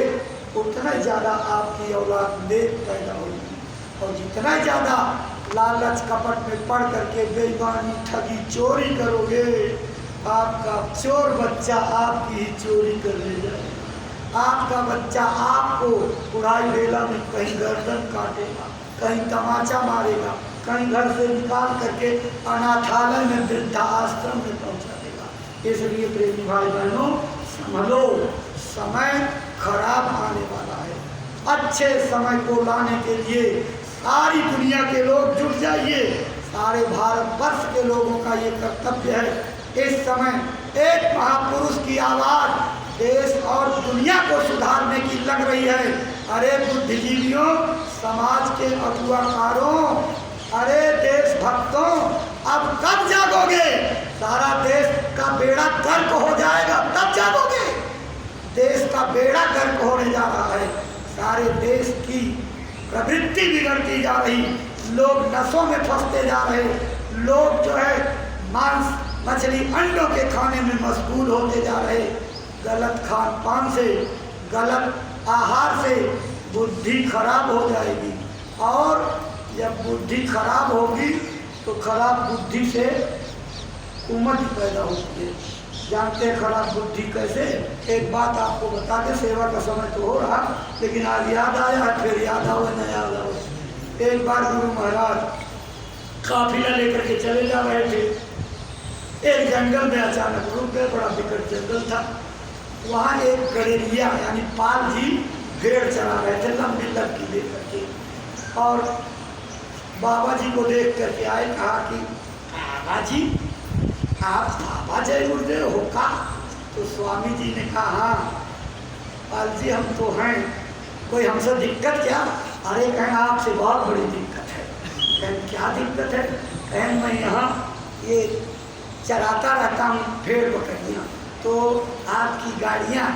उतना ज़्यादा आपकी औलाद नेक पैदा होगी, और जितना ज़्यादा लालच कपट में पड़ करके बेईमानी ठगी चोरी करोगे, आपका चोर बच्चा आपकी ही चोरी कर ले जाएगा। आपका बच्चा आपको बुढ़ाई वेला में कहीं गर्दन काटेगा, कहीं तमाचा मारेगा, कहीं घर से निकाल करके अनाथालय में, वृद्धा आश्रम में पहुंचा देगा। इसलिए प्रेमी भाई बहनों, समझो समय खराब आने वाला है। अच्छे समय को लाने के लिए सारी दुनिया के लोग जुट जाइए। सारे भारतवर्ष के लोगों का ये कर्तव्य है। इस समय एक महापुरुष की आवाज़ देश और दुनिया को सुधारने की लग रही है। अरे बुद्धिजीवियों, समाज के अगुवाकारों, अरे देशभक्तों, अब कब जागोगे? सारा देश का बेड़ा गर्क हो जाएगा तब जागोगे। देश का बेड़ा गर्क होने जा रहा है। सारे देश की प्रवृत्ति बिगड़ती जा रही, लोग नशों में फंसते जा रहे, लोग जो है मांस मछली अंडों के खाने में मशगूल होते जा रहे। गलत खान पान से, गलत आहार से बुद्धि खराब हो जाएगी, और जब बुद्धि खराब होगी तो खराब बुद्धि से उम्मत पैदा होती है। जानते हैं खराब बुद्धि कैसे? एक बात आपको बता के, सेवा का समय तो हो रहा, लेकिन आज याद आया है, फिर याद आओ न याद आओ। एक बार गुरु महाराज काफिला लेकर के चले जा रहे थे। एक जंगल में अचानक रुक गए, बड़ा विकट जंगल था। वहाँ एक गड़ेरिया यानी पाल जी भेड़ चरा रहे थे, लंबी लड़की लेकर के, और बाबा जी को देख करके आए, कहा कि बाबा जी आप बाबा जय गुरुदेव हो का? तो स्वामी जी ने कहा हाँ पाल जी हम तो हैं, कोई हमसे दिक्कत क्या? अरे कहें आपसे बहुत बड़ी दिक्कत है। कहें क्या दिक्कत है? कहें मैं यहाँ ये चराता रहता हूँ भेड़ बकरियाँ, तो आपकी गाड़ियाँ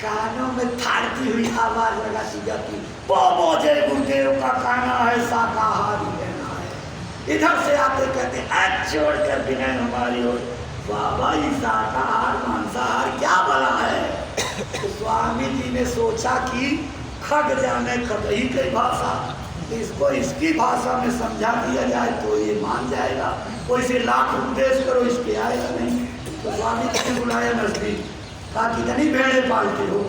कानों में फाड़ती हुई आवाज़ लगाती जाती, बाबा जय गुरुदेव का कहना है शाकाहारी रहना है। इधर से आते कहते हाथ छोड़ कर बिना हमारी ओर, बाबा ये शाकाहार मांसाहार क्या भला है? तो स्वामी जी ने सोचा कि खग जाने खगही की भाषा, इसको इसकी भाषा में समझा दिया जाए तो ये मान जाएगा, कोई से लाख उपदेश करो इसके आएगा नहीं। तो स्वामी जी ने बुलाया नजदीक, कहा कितनी भेड़े पालते हो?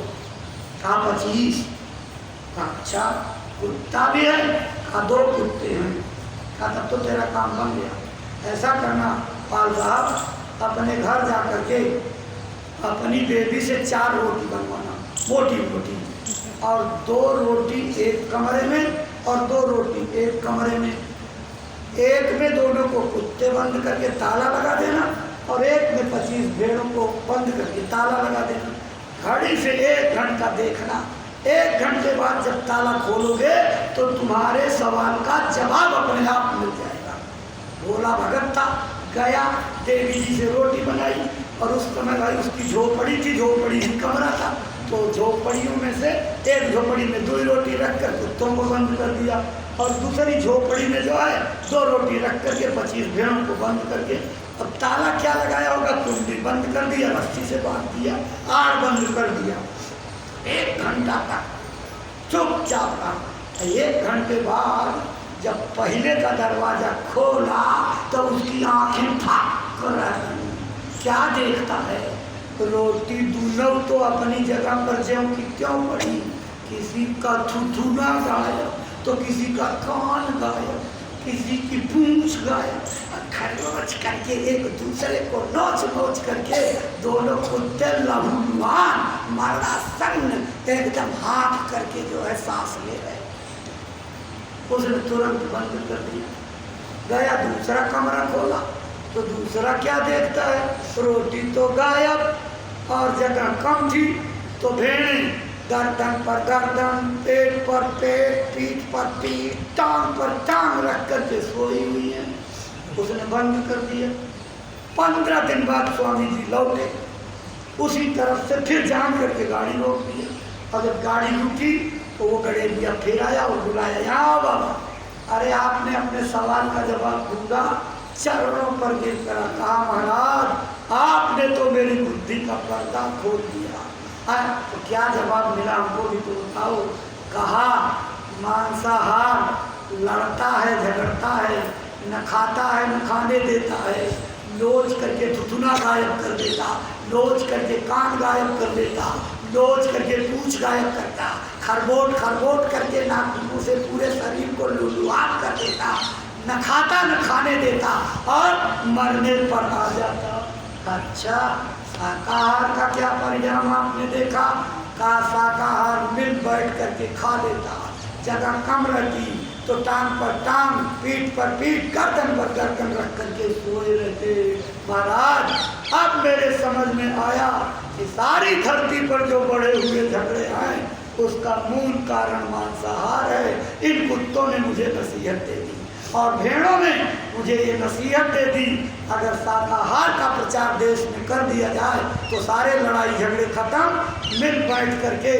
कहा 25। कहा अच्छा कुत्ता भी है? कहा 2 कुत्ते हैं। कहा तब तो तेरा काम बन गया। ऐसा करना पाल साहब, अपने घर जा करके अपनी बेबी से 4 रोटी बनवाना, मोटी मोटी, और 2 रोटी एक कमरे में और 2 रोटी एक कमरे में। एक में दोनों को कुत्ते बंद करके ताला लगा देना और एक में 25 भेड़ों को बंद करके ताला लगा देना। घड़ी से 1 घंटा देखना, 1 घंटे बाद जब ताला खोलोगे तो तुम्हारे सवाल का जवाब अपने आप मिल जाएगा। भोला भगत था, गया देवी जी से रोटी बनाई, और उस समय भाई उसकी झोपड़ी थी, झोपड़ी ही कमरा था, तो झोपड़ियों में से एक झोपड़ी में 2 रोटी रख कर कुत्तों को बंद कर दिया, और दूसरी झोपड़ी में जो है 2 रोटी रख करके 25 भेड़ों को बंद करके, अब ताला क्या लगाया होगा, कुंडी बंद कर दिया, रस्सी से बांध दिया, आड़ बंद कर दिया। 1 घंटा तक चुपचाप रहा। 1 घंटे बाद जब पहले का दरवाजा खोला तो उसकी आंखें फाक कर रही। क्या देखता है? रोटी दोनों तो अपनी जगह पर ज्यों की त्यों पड़ी, किसी का थुथुना गायब तो किसी का कान गायब, किसी की पूंछ गायब, खरोच करके एक दूसरे को नोच नोच करके दोनों कुत्ते लहूलुहान मरना संग एकदम हाथ करके जो है सांस ले रहे। उसने तुरंत बंद कर दिया। गया दूसरा कमरा खोला तो दूसरा क्या देखता है, रोटी तो गायब और जगह कम थी, तो भेड़ें गर्दन पर गर्दन, पेट पर पेट, पीठ पर पीठ, टांग पर टांग रख करके सोई हुई है। उसने बंद कर दिया। 15 दिन बाद स्वामी जी लौटे, उसी तरफ से फिर जान करके गाड़ी रोक दी, और जब गाड़ी रुकी तो वो गड़ेलिया फिर आया और बुलाया, यहाँ बाबा, अरे आपने अपने सवाल का जवाब ढूंढा, चरणों पर गिर कर कहा महाराज आपने तो मेरी बुद्धि का पर्दा खोल दिया। तो क्या जवाब मिला हमको भी तो बताओ। कहा मांसाहार लड़ता है, झगड़ता है, न खाता है न खाने देता है, लोच करके थुथुना गायब कर देता, लोच करके कान गायब कर देता, लोच करके पूंछ गायब करता, खरबोट खरबोट करके नाखूनों से पूरे शरीर को लुलुआन कर देता, न खाता न खाने देता और मरने पर आ जाता। अच्छा शाकाहार का क्या परिणाम आपने देखा? का शाकाहार मिल बैठ करके खा लेता, जगह कम रहती तो टांग पर टांग, पीठ पर पीठ, गर्दन पर गर्दन रख करके सोए रहते। महाराज अब मेरे समझ में आया कि सारी धरती पर जो बढ़े हुए झगड़े हैं उसका मूल कारण मांसाहार है। इन कुत्तों ने मुझे नसीहत दे दी और भेड़ों ने मुझे ये नसीहत दे दी, अगर शाकाहार का प्रचार देश में कर दिया जाए तो सारे लड़ाई झगड़े खत्म, मिल बैठ करके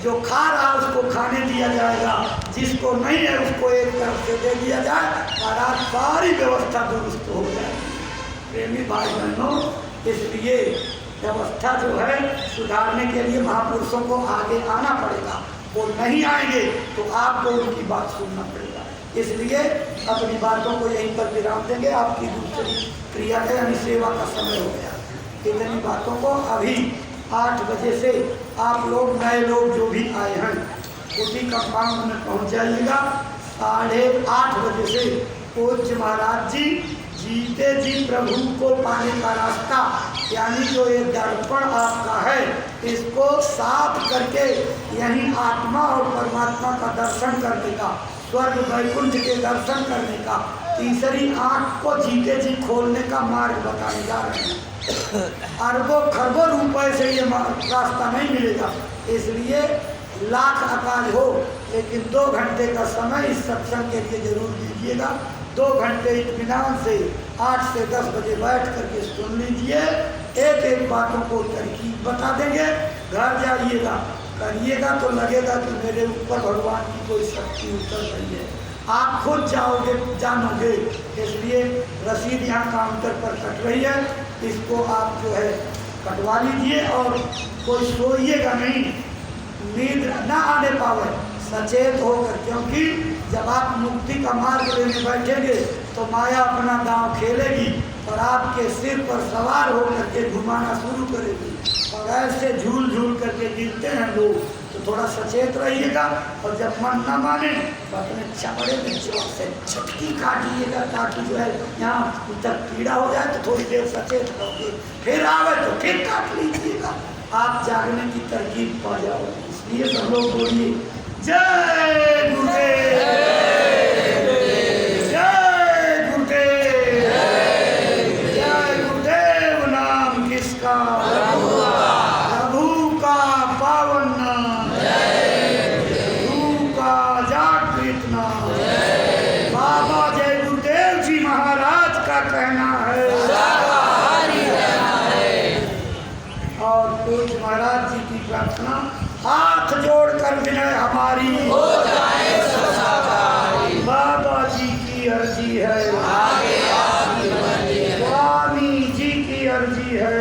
जो खा रहा उसको खाने दिया जाएगा, जिसको नहीं है उसको एक तरफ से दे दिया जाए, महाराज सारी व्यवस्था दुरुस्त हो जाएगी। प्रेमी भाई बहनों, इसलिए व्यवस्था जो है सुधारने के लिए महापुरुषों को आगे आना पड़ेगा। वो नहीं आएंगे तो आपको उनकी बात सुनना पड़ेगा। इसलिए अपनी बातों को यहीं पर विराम देंगे। आपकी दूसरी क्रिया है यानी सेवा का समय हो गया। इतनी बातों को अभी 8 बजे से आप लोग नए लोग जो भी आए हैं उसी कंपाउंड में पहुंच जाइएगा। 8:30 बजे से पूज्य महाराज जी जीते जी प्रभु को पाने का रास्ता यानी जो ये दर्पण आपका है इसको साफ करके यहीं आत्मा और परमात्मा का दर्शन कर देगा। स्वर्ग वैकुंठ के दर्शन करने का, तीसरी आंख को जीते जी खोलने का मार्ग बताने जा रहे हैं। अरबों खरबों रुपए से ये रास्ता नहीं मिलेगा, इसलिए लाख अकाज हो, लेकिन 2 घंटे का समय इस सत्संग के लिए जरूर दीजिएगा। 2 घंटे इत्मीनान से 8 से 10 बजे बैठ करके सुन लीजिए। एक एक बातों को तरकीब बता देंगे, घर जाइएगा करिएगा तो लगेगा कि मेरे ऊपर भगवान की कोई शक्ति उतर रही है। आप खुद जाओगे जानोगे। इसलिए रसीद यहाँ काउंटर पर कट रही है, इसको आप जो है कटवा लीजिए और कोई सोइएगा नहीं, नींद ना आने पावे, सचेत होकर, क्योंकि जब आप मुक्ति का मार्ग लेने बैठेंगे तो माया अपना दांव खेलेगी और आपके सिर पर सवार होकर के घुमाना शुरू करेगी और ऐसे झूल झूल करके गिरते हैं लोग। तो थोड़ा सचेत रहिएगा और जब मन न माने तो अपने चमड़े में जोर से झटकी काटिएगा, ताकि जो है यहाँ तक पीड़ा हो जाए तो थोड़ी देर सचेत रहोगे, फिर आवे तो फिर काट लीजिएगा, आप जागने की तरकीब पा जाओगे। इसलिए सब लोग बोलिए जय गुरुदेव, जय गुरुदेव, जय गुरुदेव। नाम किसका? प्रभु का पावन नाम, गुरु का जागृत नाम। बाबा जय गुरुदेव जी महाराज का कहना है और पूज्य महाराज जी की प्रार्थना, हाथ जोड़कर विनय हमारी हो जाए ससाकारी। बाबा जी की अर्जी है, स्वामी जी की अर्जी है।